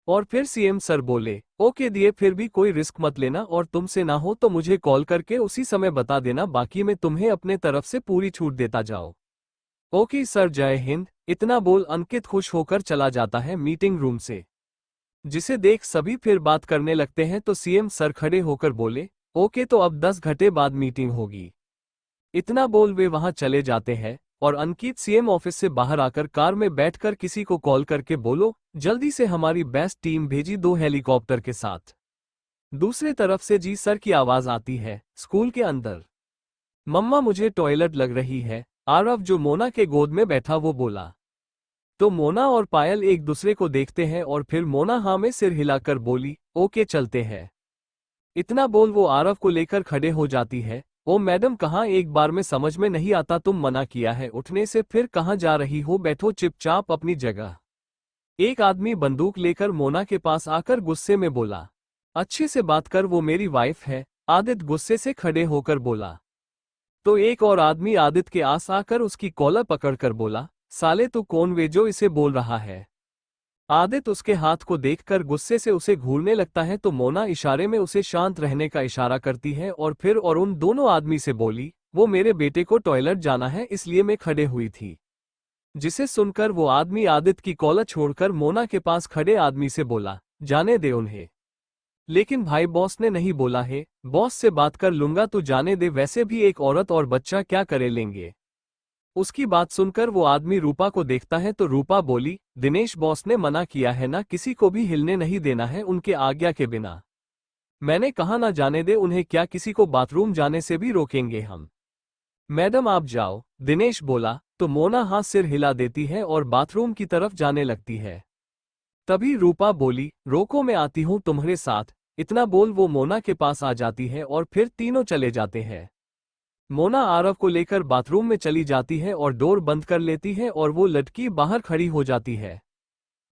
और फिर सीएम सर बोले, ओके दिए, फिर भी कोई रिस्क मत लेना और तुमसे ना हो तो मुझे कॉल करके उसी समय बता देना, बाकी मैं तुम्हें अपने तरफ से पूरी छूट देता जाओ। ओके सर, जय हिंद। इतना बोल अंकित खुश होकर चला जाता है मीटिंग रूम से, जिसे देख सभी फिर बात करने लगते हैं। तो सीएम सर खड़े होकर बोले, ओके तो अब 10 घंटे बाद मीटिंग होगी। इतना बोल वे वहां चले जाते हैं और अंकित सीएम ऑफिस से बाहर आकर कार में बैठकर किसी को कॉल करके बोलो, जल्दी से हमारी बेस्ट टीम भेजी 2 हेलीकॉप्टर के साथ। दूसरे तरफ से जी सर की आवाज आती है स्कूल के अंदर, मम्मा मुझे टॉयलेट लग रही है। आरव जो मोना के गोद में बैठा वो बोला। तो मोना और पायल एक दूसरे को देखते हैं और फिर मोना हाँ में सिर हिलाकर बोली, ओके चलते हैं। इतना बोल वो आरव को लेकर खड़े हो जाती है। ओ मैडम कहाँ, एक बार में समझ में नहीं आता, तुम मना किया है उठने से, फिर कहाँ जा रही हो? बैठो चुपचाप अपनी जगह। एक आदमी बंदूक लेकर मोना के पास आकर गुस्से में बोला, अच्छे से बात कर, वो मेरी वाइफ है। आदित्य गुस्से से खड़े होकर बोला। तो एक और आदमी आदित्य के आस आकर उसकी कॉलर पकड़कर बोला, साले तू कौन वे जो इसे बोल रहा है? आदित उसके हाथ को देखकर गुस्से से उसे घूरने लगता है तो मोना इशारे में उसे शांत रहने का इशारा करती है और फिर और उन दोनों आदमी से बोली, वो मेरे बेटे को टॉयलेट जाना है इसलिए मैं खड़े हुई थी। जिसे सुनकर वो आदमी आदित की कॉलर छोड़कर मोना के पास खड़े आदमी से बोला, जाने दे उन्हें। लेकिन भाई बॉस ने नहीं बोला है, बॉस से बात कर लूंगा तो जाने दे, वैसे भी एक औरत और बच्चा क्या करे लेंगे। उसकी बात सुनकर वो आदमी रूपा को देखता है तो रूपा बोली, दिनेश बॉस ने मना किया है ना, किसी को भी हिलने नहीं देना है उनके आज्ञा के बिना। मैंने कहा ना जाने दे उन्हें, क्या किसी को बाथरूम जाने से भी रोकेंगे हम? मैडम आप जाओ, दिनेश बोला तो मोना हाथ सिर हिला देती है और बाथरूम की तरफ जाने लगती है। तभी रूपा बोली, रोको मैं आती हूँ तुम्हारे साथ। इतना बोल वो मोना के पास आ जाती है और फिर तीनों चले जाते हैं। मोना आरव को लेकर बाथरूम में चली जाती है और डोर बंद कर लेती है और वो लटकी बाहर खड़ी हो जाती है।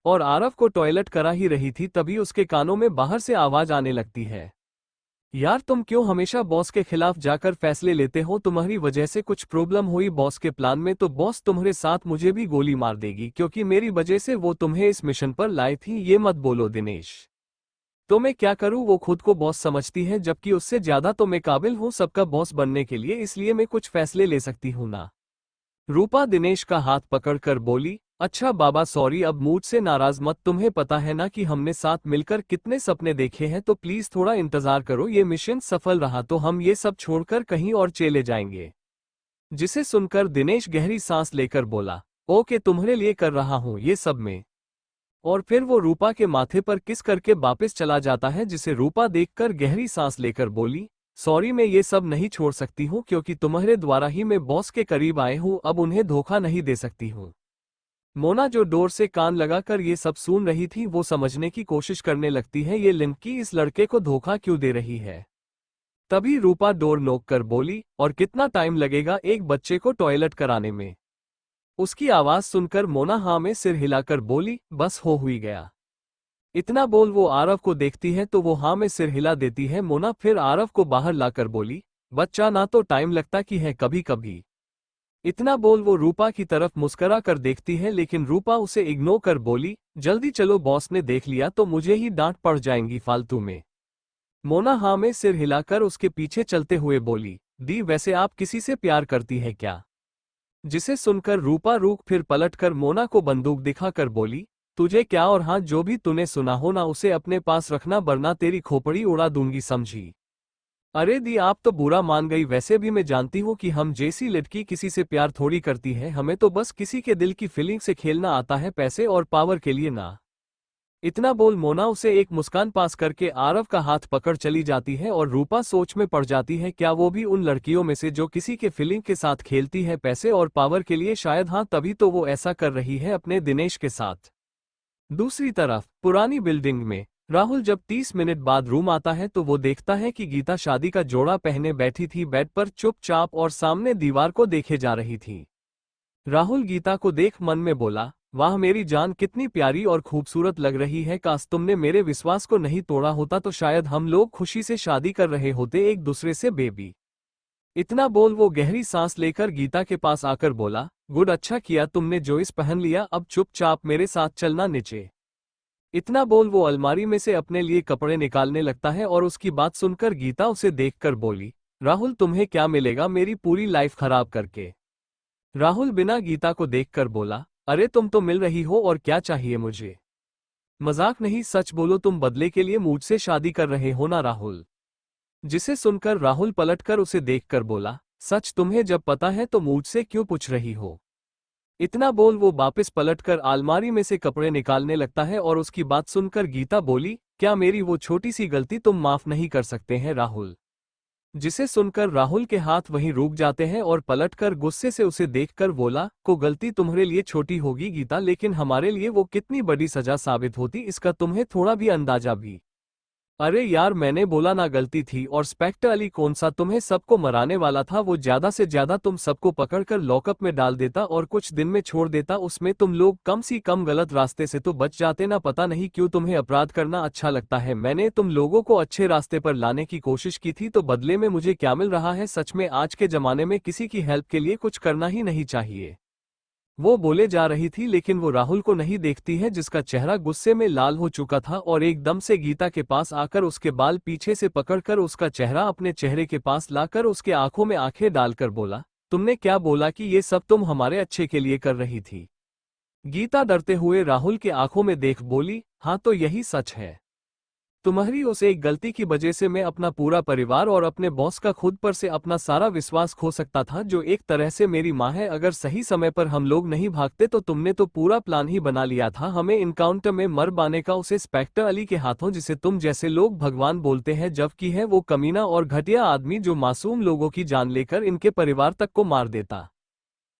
और आरव को टॉयलेट करा ही रही थी तभी उसके कानों में बाहर से आवाज आने लगती है, यार तुम क्यों हमेशा बॉस के खिलाफ जाकर फैसले लेते हो? तुम्हारी वजह से कुछ प्रॉब्लम हुई बॉस के प्लान में तो बॉस तुम्हारे साथ मुझे भी गोली मार देगी, क्योंकि मेरी वजह से वो तुम्हें इस मिशन पर लाई थी। ये मत बोलो दिनेश, तो मैं क्या करूं? वो खुद को बॉस समझती है जबकि उससे ज्यादा तो मैं काबिल हूं सबका बॉस बनने के लिए, इसलिए मैं कुछ फैसले ले सकती हूं ना। रूपा दिनेश का हाथ पकड़कर बोली, अच्छा बाबा सॉरी, अब मुझसे नाराज मत। तुम्हें पता है ना कि हमने साथ मिलकर कितने सपने देखे हैं, तो प्लीज थोड़ा इंतजार करो, ये मिशन सफल रहा तो हम ये सब छोड़कर कहीं और चले जाएंगे। जिसे सुनकर दिनेश गहरी सांस लेकर बोला, ओके तुम्हारे लिए कर रहा हूं ये सब मैं। और फिर वो रूपा के माथे पर किस करके वापस चला जाता है, जिसे रूपा देखकर गहरी सांस लेकर बोली, सॉरी मैं ये सब नहीं छोड़ सकती हूँ, क्योंकि तुम्हारे द्वारा ही मैं बॉस के करीब आए हूँ, अब उन्हें धोखा नहीं दे सकती हूँ। मोना जो डोर से कान लगाकर ये सब सुन रही थी वो समझने की कोशिश करने लगती है ये लड़की इस लड़के को धोखा क्यों दे रही है। तभी रूपा डोर नोक कर बोली, और कितना टाइम लगेगा एक बच्चे को टॉयलेट कराने में? उसकी आवाज सुनकर मोना हाँ में सिर हिलाकर बोली, बस हो हुई गया। इतना बोल वो आरव को देखती है तो वो हाँ में सिर हिला देती है। मोना फिर आरव को बाहर लाकर बोली, बच्चा ना तो टाइम लगता कि है कभी कभी। इतना बोल वो रूपा की तरफ मुस्करा कर देखती है, लेकिन रूपा उसे इग्नोर कर बोली, जल्दी चलो बॉस ने देख लिया तो मुझे ही डांट पड़ जाएंगी फालतू में। मोना हाँ में सिर हिलाकर उसके पीछे चलते हुए बोली, दी वैसे आप किसी से प्यार करती है क्या? जिसे सुनकर रूपा रुक फिर पलटकर मोना को बंदूक दिखाकर बोली, तुझे क्या? और हाँ जो भी तूने सुना हो ना उसे अपने पास रखना, वरना तेरी खोपड़ी उड़ा दूंगी समझी। अरे दी आप तो बुरा मान गई, वैसे भी मैं जानती हूँ कि हम जैसी लड़की किसी से प्यार थोड़ी करती है, हमें तो बस किसी के दिल की फीलिंग से खेलना आता है, पैसे और पावर के लिए ना। इतना बोल मोना उसे एक मुस्कान पास करके आरव का हाथ पकड़ चली जाती है और रूपा सोच में पड़ जाती है, क्या वो भी उन लड़कियों में से जो किसी के फीलिंग के साथ खेलती है पैसे और पावर के लिए? शायद हाँ, तभी तो वो ऐसा कर रही है अपने दिनेश के साथ। दूसरी तरफ पुरानी बिल्डिंग में राहुल जब 30 मिनट बाद रूम आता है तो वो देखता है कि गीता शादी का जोड़ा पहने बैठी थी बेड पर चुपचाप और सामने दीवार को देखे जा रही थी। राहुल गीता को देख मन में बोला, वाह मेरी जान कितनी प्यारी और खूबसूरत लग रही है, काश तुमने मेरे विश्वास को नहीं तोड़ा होता तो शायद हम लोग खुशी से शादी कर रहे होते एक दूसरे से बेबी। इतना बोल वो गहरी सांस लेकर गीता के पास आकर बोला, गुड, अच्छा किया तुमने जोइस पहन लिया, अब चुपचाप मेरे साथ चलना नीचे। इतना बोल वो अलमारी में से अपने लिए कपड़े निकालने लगता है और उसकी बात सुनकर गीता उसे देखकर बोली, राहुल तुम्हें क्या मिलेगा मेरी पूरी लाइफ खराब करके? राहुल बिना गीता को देखकर बोला, अरे तुम तो मिल रही हो और क्या चाहिए मुझे? मजाक नहीं, सच बोलो, तुम बदले के लिए मुझसे शादी कर रहे हो ना राहुल? जिसे सुनकर राहुल पलटकर उसे देखकर बोला, सच? तुम्हें जब पता है तो मुझसे क्यों पूछ रही हो? इतना बोल वो वापस पलटकर अलमारी में से कपड़े निकालने लगता है और उसकी बात सुनकर गीता बोली, क्या मेरी वो छोटी सी गलती तुम माफ नहीं कर सकते हैं राहुल? जिसे सुनकर राहुल के हाथ वहीं रुक जाते हैं और पलटकर गुस्से से उसे देखकर बोला, को गलती तुम्हारे लिए छोटी होगी गीता, लेकिन हमारे लिए वो कितनी बड़ी सजा साबित होती इसका तुम्हें थोड़ा भी अंदाजा भी? अरे यार मैंने बोला ना गलती थी, और स्पेक्टर अली कौन सा तुम्हें सबको मराने वाला था? वो ज्यादा से ज्यादा तुम सबको पकड़कर लॉकअप में डाल देता और कुछ दिन में छोड़ देता, उसमें तुम लोग कम से कम गलत रास्ते से तो बच जाते ना। पता नहीं क्यों तुम्हें अपराध करना अच्छा लगता है। मैंने तुम लोगों को अच्छे रास्ते पर लाने की कोशिश की थी तो बदले में मुझे क्या मिल रहा है? सच में आज के जमाने में किसी की हेल्प के लिए कुछ करना ही नहीं चाहिए। वो बोले जा रही थी लेकिन वो राहुल को नहीं देखती है, जिसका चेहरा गुस्से में लाल हो चुका था और एकदम से गीता के पास आकर उसके बाल पीछे से पकड़कर उसका चेहरा अपने चेहरे के पास लाकर उसके आंखों में आंखें डालकर बोला, तुमने क्या बोला कि ये सब तुम हमारे अच्छे के लिए कर रही थी? गीता डरते हुए राहुल के आंखों में देख बोली, हाँ तो यही सच है। तुम्हारी उस एक गलती की वजह से मैं अपना पूरा परिवार और अपने बॉस का खुद पर से अपना सारा विश्वास खो सकता था, जो एक तरह से मेरी माँ है। अगर सही समय पर हम लोग नहीं भागते तो तुमने तो पूरा प्लान ही बना लिया था हमें इनकाउंटर में मर बाने का, उसे इंस्पेक्टर अली के हाथों, जिसे तुम जैसे लोग भगवान बोलते हैं, जबकि है वो कमीना और घटिया आदमी जो मासूम लोगों की जान लेकर इनके परिवार तक को मार देता।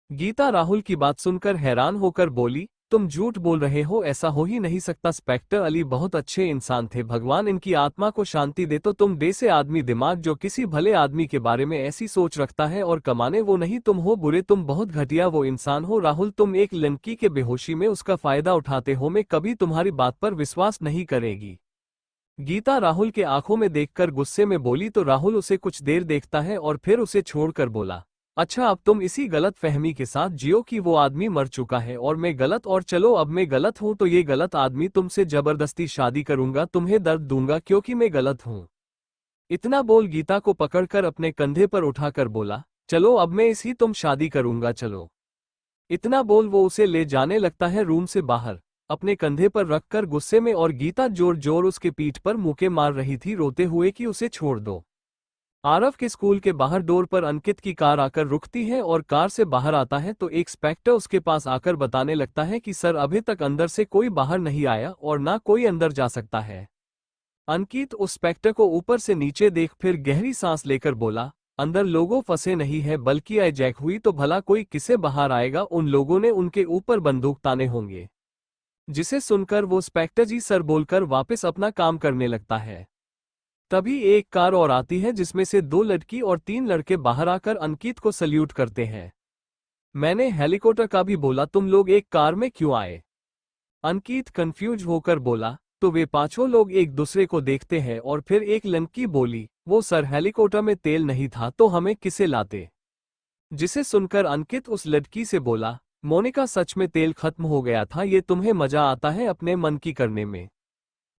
गीता राहुल की बात सुनकर हैरान होकर बोली, तुम झूठ बोल रहे हो, ऐसा हो ही नहीं सकता। इंस्पेक्टर अली बहुत अच्छे इंसान थे, भगवान इनकी आत्मा को शांति दे। तो तुम से आदमी दिमाग जो किसी भले आदमी के बारे में ऐसी सोच रखता है, और कमाने वो नहीं तुम हो बुरे, तुम बहुत घटिया वो इंसान हो। राहुल तुम एक लड़की के बेहोशी में उसका फायदा उठाते हो, मैं कभी तुम्हारी बात पर विश्वास नहीं करेगी। गीता राहुल के आंखों में देखकर गुस्से में बोली तो राहुल उसे कुछ देर देखता है और फिर उसे छोड़कर बोला, अच्छा अब तुम इसी गलत फहमी के साथ जियो कि वो आदमी मर चुका है और मैं गलत, और चलो अब मैं गलत हूं तो ये गलत आदमी तुमसे जबरदस्ती शादी करूंगा, तुम्हें दर्द दूंगा क्योंकि मैं गलत हूं। इतना बोल गीता को पकड़कर अपने कंधे पर उठाकर बोला, चलो अब मैं इसी तुम शादी करूंगा चलो। इतना बोल वो उसे ले जाने लगता है रूम से बाहर, अपने कंधे पर रखकर गुस्से में, और गीता जोर जोर उसके पीठ पर मुक्के मार रही थी रोते हुए कि उसे छोड़ दो। आरव के स्कूल के बाहर डोर पर अंकित की कार आकर रुकती है और कार से बाहर आता है तो एक इंस्पेक्टर उसके पास आकर बताने लगता है कि सर अभी तक अंदर से कोई बाहर नहीं आया और ना कोई अंदर जा सकता है। अंकित उस इंस्पेक्टर को ऊपर से नीचे देख फिर गहरी सांस लेकर बोला, अंदर लोगों फंसे नहीं है बल्कि हाईजैक हुई तो भला कोई किसे बाहर आएगा, उन लोगों ने उनके ऊपर बंदूक ताने होंगे। जिसे सुनकर वो इंस्पेक्टर जी सर बोलकर वापस अपना काम करने लगता है। तभी एक कार और आती है जिसमें से 2 लड़की और 3 लड़के बाहर आकर अंकित को सल्यूट करते हैं। मैंने हेलीकॉप्टर का भी बोला, तुम लोग एक कार में क्यों आए? अंकित कंफ्यूज होकर बोला। तो वे पांचों लोग एक दूसरे को देखते हैं और फिर एक लड़की बोली, वो सर हेलीकॉप्टर में तेल नहीं था तो हमें किसे लाते? जिसे सुनकर अंकित उस लड़की से बोला, मोनिका सच में तेल खत्म हो गया था, ये तुम्हें मजा आता है अपने मन की करने में?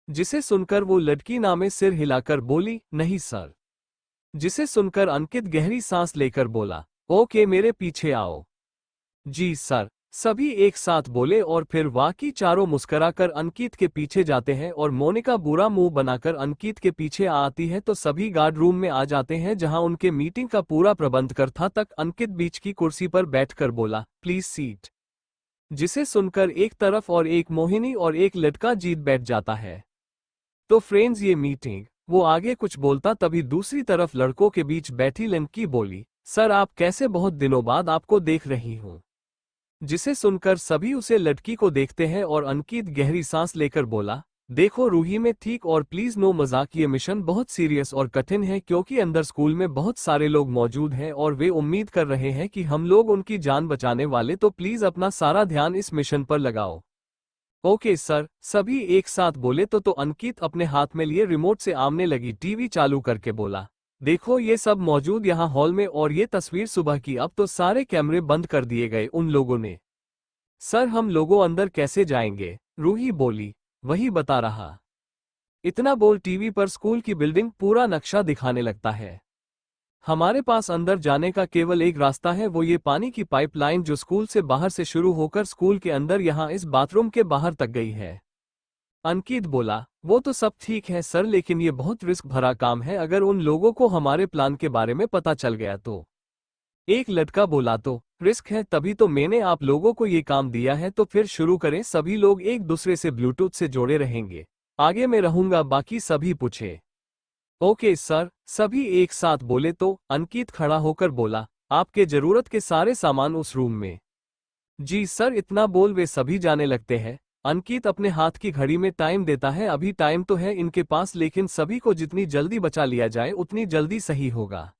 जिसे सुनकर वो लड़की नामे सिर हिलाकर बोली, नहीं सर। जिसे सुनकर अंकित गहरी सांस लेकर बोला, ओके मेरे पीछे आओ। जी सर। सभी एक साथ बोले और फिर बाकी चारों मुस्कुराकर अंकित के पीछे जाते हैं और मोनिका बुरा मुंह बनाकर अंकित के पीछे आती है तो सभी गार्ड रूम में आ जाते हैं जहां उनके मीटिंग का पूरा प्रबंध कर था। तक अंकित बीच की कुर्सी पर बैठकर बोला, प्लीज सीट। जिसे सुनकर एक तरफ और एक मोहिनी और एक लड़का जीत बैठ जाता है। तो फ्रेंड्स ये मीटिंग, वो आगे कुछ बोलता तभी दूसरी तरफ लड़कों के बीच बैठी लड़की बोली, सर आप कैसे, बहुत दिनों बाद आपको देख रही हूं। जिसे सुनकर सभी उसे लड़की को देखते हैं और अंकित गहरी सांस लेकर बोला, देखो रूही में ठीक, और प्लीज नो मजाक, ये मिशन बहुत सीरियस और कठिन है क्योंकि अंदर स्कूल में बहुत सारे लोग मौजूद हैं और वे उम्मीद कर रहे हैं कि हम लोग उनकी जान बचाने वाले, तो प्लीज अपना सारा ध्यान इस मिशन पर लगाओ। ओके सर, सभी एक साथ बोले तो अंकित अपने हाथ में लिए रिमोट से आमने लगी टीवी चालू करके बोला, देखो ये सब मौजूद यहाँ हॉल में, और ये तस्वीर सुबह की, अब तो सारे कैमरे बंद कर दिए गए उन लोगों ने। सर हम लोगों अंदर कैसे जाएंगे? रूही बोली, वही बता रहा। इतना बोल टीवी पर स्कूल की बिल्डिंग पूरा नक्शा दिखाने लगता है। हमारे पास अंदर जाने का केवल एक रास्ता है, वो ये पानी की पाइपलाइन जो स्कूल से बाहर से शुरू होकर स्कूल के अंदर यहाँ इस बाथरूम के बाहर तक गई है। अंकित बोला, वो तो सब ठीक है सर, लेकिन ये बहुत रिस्क भरा काम है, अगर उन लोगों को हमारे प्लान के बारे में पता चल गया तो। एक लड़का बोला, तो रिस्क है तभी तो मैंने आप लोगों को ये काम दिया है, तो फिर शुरू करें। सभी लोग एक दूसरे से ब्लूटूथ से जोड़े रहेंगे, आगे मैं रहूंगा, बाकी सभी पूछे। ओके सर, सभी एक साथ बोले तो अंकित खड़ा होकर बोला, आपके जरूरत के सारे सामान उस रूम में। जी सर। इतना बोल वे सभी जाने लगते हैं। अंकित अपने हाथ की घड़ी में टाइम देता है, अभी टाइम तो है इनके पास, लेकिन सभी को जितनी जल्दी बचा लिया जाए उतनी जल्दी सही होगा।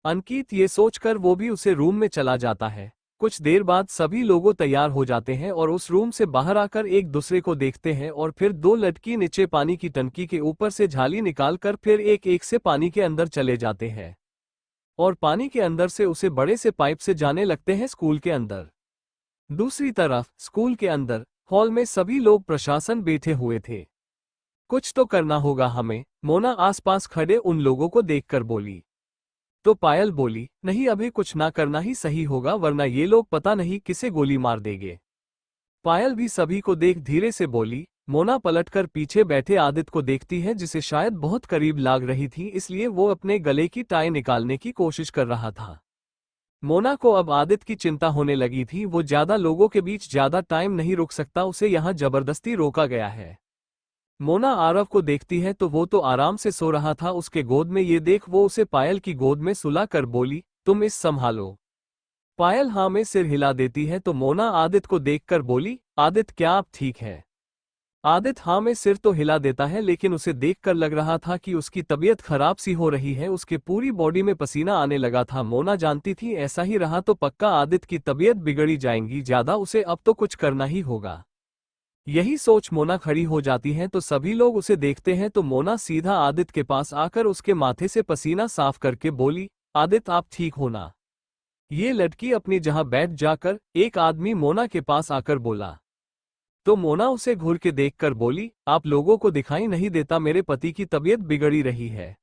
अंकित ये सोचकर वो भी उसे रूम में चला जाता है। कुछ देर बाद सभी लोग तैयार हो जाते हैं और उस रूम से बाहर आकर एक दूसरे को देखते हैं, और फिर 2 लड़की नीचे पानी की टंकी के ऊपर से झाली निकालकर फिर एक एक से पानी के अंदर चले जाते हैं और पानी के अंदर से उसे बड़े से पाइप से जाने लगते हैं स्कूल के अंदर। दूसरी तरफ स्कूल के अंदर हॉल में सभी लोग प्रशासन बैठे हुए थे। कुछ तो करना होगा हमें, मोना आसपास खड़े उन लोगों को देखकर बोली। तो पायल बोली, नहीं अभी कुछ ना करना ही सही होगा वरना ये लोग पता नहीं किसे गोली मार देंगे। पायल भी सभी को देख धीरे से बोली। मोना पलटकर पीछे बैठे आदित्य को देखती है जिसे शायद बहुत करीब लाग रही थी, इसलिए वो अपने गले की टाई निकालने की कोशिश कर रहा था। मोना को अब आदित्य की चिंता होने लगी थी। वो ज्यादा लोगों के बीच ज्यादा टाइम नहीं रुक सकता, उसे यहाँ जबरदस्ती रोका गया है। मोना आरव को देखती है तो वो तो आराम से सो रहा था उसके गोद में, ये देख वो उसे पायल की गोद में सुला कर बोली, तुम इस संभालो। पायल हाँ में सिर हिला देती है तो मोना आदित्य को देखकर बोली, आदित्य क्या आप ठीक है? आदित्य हाँ में सिर तो हिला देता है लेकिन उसे देखकर लग रहा था कि उसकी तबीयत खराब सी हो रही है, उसके पूरी बॉडी में पसीना आने लगा था। मोना जानती थी ऐसा ही रहा तो पक्का आदित्य की तबीयत बिगड़ी जाएगी ज्यादा, उसे अब तो कुछ करना ही होगा। यही सोच मोना खड़ी हो जाती है तो सभी लोग उसे देखते हैं तो मोना सीधा आदित्य के पास आकर उसके माथे से पसीना साफ करके बोली, आदित्य आप ठीक हो ना? ये लड़की अपनी जगह बैठ जाकर एक आदमी मोना के पास आकर बोला। तो मोना उसे घूर के देखकर बोली, आप लोगों को दिखाई नहीं देता मेरे पति की तबीयत बिगड़ी रही है,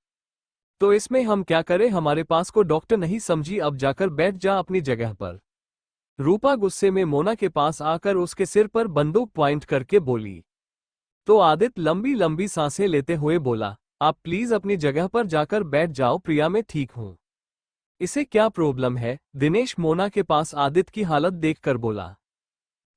तो इसमें हम क्या करें, हमारे पास को डॉक्टर नहीं समझी, अब जाकर बैठ जा अपनी जगह पर। रूपा गुस्से में मोना के पास आकर उसके सिर पर बंदूक पॉइंट करके बोली। तो आदित्य लंबी लंबी सांसें लेते हुए बोला, आप प्लीज अपनी जगह पर जाकर बैठ जाओ, प्रिया मैं ठीक हूं। इसे क्या प्रॉब्लम है? दिनेश मोना के पास आदित्य की हालत देखकर बोला।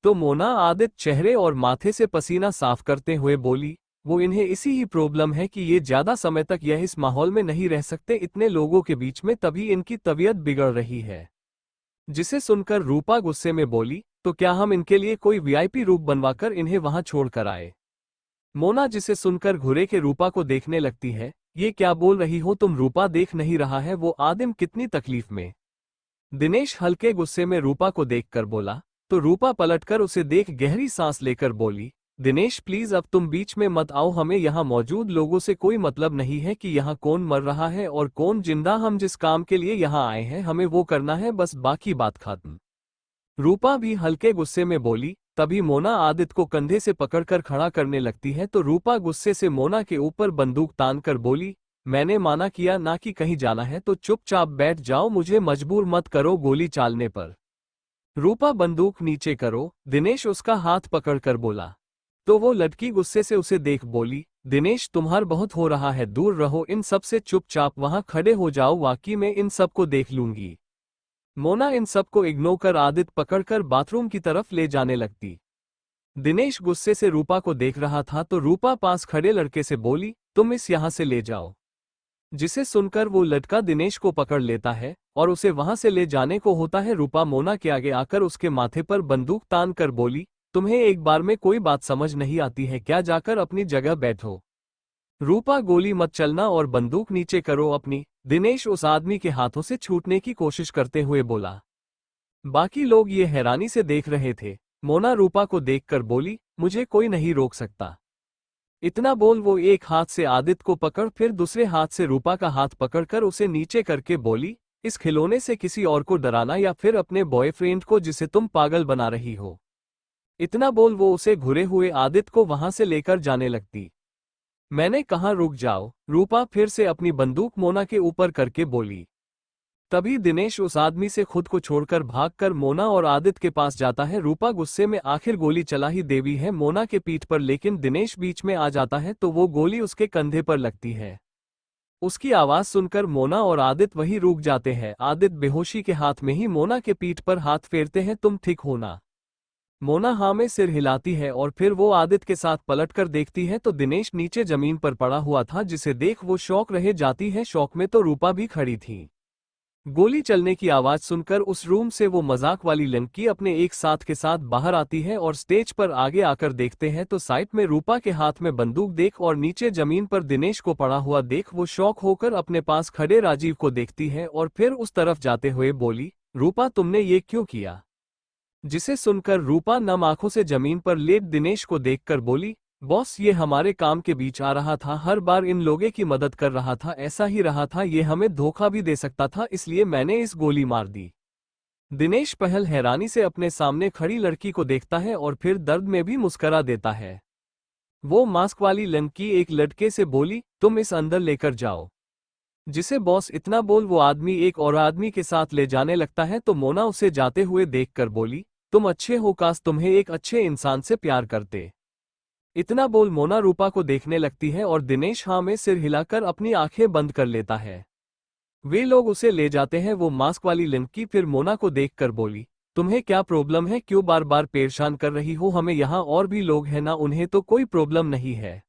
तो मोना आदित्य चेहरे और माथे से पसीना साफ करते हुए बोली, वो इन्हें इसी ही प्रॉब्लम है कि ये ज्यादा समय तक यह इस माहौल में नहीं रह सकते इतने लोगों के बीच में, तभी इनकी तबीयत बिगड़ रही है। जिसे सुनकर रूपा गुस्से में बोली, तो क्या हम इनके लिए कोई वीआईपी रूम बनवाकर इन्हें वहां छोड़ कर आए? मोना जिसे सुनकर घुरे के रूपा को देखने लगती है, ये क्या बोल रही हो तुम? रूपा देख नहीं रहा है वो आदिम कितनी तकलीफ में? दिनेश हल्के गुस्से में रूपा को देखकर बोला। तो रूपा पलटकर उसे देख गहरी सांस लेकर बोली, दिनेश प्लीज अब तुम बीच में मत आओ, हमें यहाँ मौजूद लोगों से कोई मतलब नहीं है कि यहाँ कौन मर रहा है और कौन जिंदा, हम जिस काम के लिए यहाँ आए हैं हमें वो करना है बस, बाकी बात खत्म। रूपा भी हल्के गुस्से में बोली। तभी मोना आदित्य को कंधे से पकड़कर खड़ा करने लगती है तो रूपा गुस्से से मोना के ऊपर बंदूक तानकर बोली, मैंने माना किया ना कि कहीं जाना है तो चुपचाप बैठ जाओ, मुझे मजबूर मत करो गोली चालने पर। रूपा बंदूक नीचे करो, दिनेश उसका हाथ पकड़कर बोला। तो वो लड़की गुस्से से उसे देख बोली, दिनेश तुम्हार बहुत हो रहा है, दूर रहो इन सब से, चुपचाप वहां खड़े हो जाओ, वाकई में इन सबको देख लूंगी। मोना इन सबको इग्नोर कर आदित्य पकड़कर बाथरूम की तरफ ले जाने लगती। दिनेश गुस्से से रूपा को देख रहा था तो रूपा पास खड़े लड़के से बोली, तुम इस यहां से ले जाओ। जिसे सुनकर वो लड़का दिनेश को पकड़ लेता है और उसे वहां से ले जाने को होता है। रूपा मोना के आगे आकर उसके माथे पर बंदूक तान कर बोली, तुम्हें एक बार में कोई बात समझ नहीं आती है क्या? जाकर अपनी जगह बैठो। रूपा गोली मत चलना और बंदूक नीचे करो अपनी, दिनेश उस आदमी के हाथों से छूटने की कोशिश करते हुए बोला। बाकी लोग ये हैरानी से देख रहे थे। मोना रूपा को देखकर बोली, मुझे कोई नहीं रोक सकता। इतना बोल वो एक हाथ से आदित्य को पकड़ फिर दूसरे हाथ से रूपा का हाथ पकड़कर उसे नीचे करके बोली, इस खिलौने से किसी और को डराना या फिर अपने बॉयफ्रेंड को जिसे तुम पागल बना रही हो। इतना बोल वो उसे घुरे हुए आदित्य को वहां से लेकर जाने लगती। मैंने कहा रुक जाओ, रूपा फिर से अपनी बंदूक मोना के ऊपर करके बोली। तभी दिनेश उस आदमी से खुद को छोड़कर भागकर मोना और आदित्य के पास जाता है। रूपा गुस्से में आखिर गोली चला ही देवी है मोना के पीठ पर, लेकिन दिनेश बीच में आ जाता है तो वो गोली उसके कंधे पर लगती है। उसकी आवाज सुनकर मोना और आदित्य वहीं रुक जाते हैं। आदित्य बेहोशी के हाथ में ही मोना के पीठ पर हाथ फेरते हैं, तुम ठीक हो ना? मोना हाँ में सिर हिलाती है और फिर वो आदित्य के साथ पलटकर देखती है तो दिनेश नीचे जमीन पर पड़ा हुआ था, जिसे देख वो शौक रह जाती है। शौक में तो रूपा भी खड़ी थी। गोली चलने की आवाज सुनकर उस रूम से वो मजाक वाली लड़की अपने एक साथ के साथ बाहर आती है और स्टेज पर आगे आकर देखते हैं तो साइड में रूपा के हाथ में बंदूक देख और नीचे जमीन पर दिनेश को पड़ा हुआ देख वो शौक होकर अपने पास खड़े राजीव को देखती है और फिर उस तरफ जाते हुए बोली, रूपा तुमने ये क्यों किया? जिसे सुनकर रूपा नम आंखों से जमीन पर लेट दिनेश को देखकर बोली, बॉस ये हमारे काम के बीच आ रहा था, हर बार इन लोगों की मदद कर रहा था, ऐसा ही रहा था, ये हमें धोखा भी दे सकता था, इसलिए मैंने इस गोली मार दी। दिनेश पहल हैरानी से अपने सामने खड़ी लड़की को देखता है और फिर दर्द में भी मुस्करा देता है। वो मास्क वाली लड़की एक लड़के से बोली, तुम इस अंदर लेकर जाओ। जिसे बॉस इतना बोल वो आदमी एक और आदमी के साथ ले जाने लगता है तो मोना उसे जाते हुए देखकर बोली, तुम अच्छे हो, काश तुम्हें एक अच्छे इंसान से प्यार करते। इतना बोल मोना रूपा को देखने लगती है और दिनेश हाँ में सिर हिलाकर अपनी आंखें बंद कर लेता है। वे लोग उसे ले जाते हैं। वो मास्क वाली लड़की फिर मोना को देखकर बोली, तुम्हें क्या प्रॉब्लम है, क्यों बार बार परेशान कर रही हो हमें, यहाँ और भी लोग हैं ना, उन्हें तो कोई प्रॉब्लम नहीं है।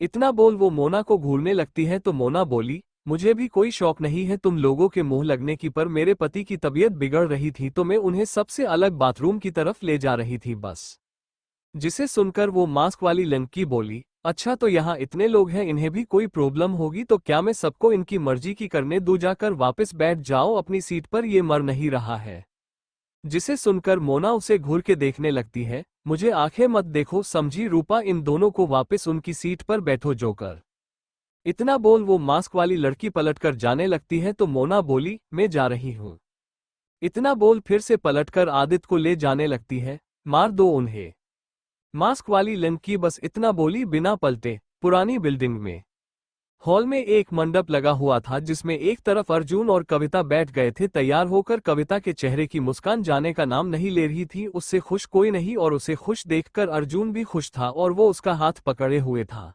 इतना बोल वो मोना को घूरने लगती है तो मोना बोली, मुझे भी कोई शौक नहीं है तुम लोगों के मुंह लगने की, पर मेरे पति की तबीयत बिगड़ रही थी तो मैं उन्हें सबसे अलग बाथरूम की तरफ ले जा रही थी बस। जिसे सुनकर वो मास्क वाली लड़की बोली, अच्छा तो यहाँ इतने लोग हैं, इन्हें भी कोई प्रॉब्लम होगी तो क्या मैं सबको इनकी मर्जी की करने दूं, जाकर वापस बैठ जाओ अपनी सीट पर, ये मर नहीं रहा है। जिसे सुनकर मोना उसे घूर के देखने लगती है, मुझे आंखें मत देखो समझी रूपा, इन दोनों को वापस उनकी सीट पर बैठो जोकर। इतना बोल वो मास्क वाली लड़की पलटकर जाने लगती है तो मोना बोली, मैं जा रही हूँ। इतना बोल फिर से पलटकर आदित्य को ले जाने लगती है, मार दो उन्हें। मास्क वाली लड़की बस इतना बोली बिना पलटे। पुरानी बिल्डिंग में हॉल में एक मंडप लगा हुआ था जिसमें एक तरफ अर्जुन और कविता बैठ गए थे तैयार होकर। कविता के चेहरे की मुस्कान जाने का नाम नहीं ले रही थी, उससे खुश कोई नहीं, और उसे खुश देखकर अर्जुन भी खुश था और वो उसका हाथ पकड़े हुए था।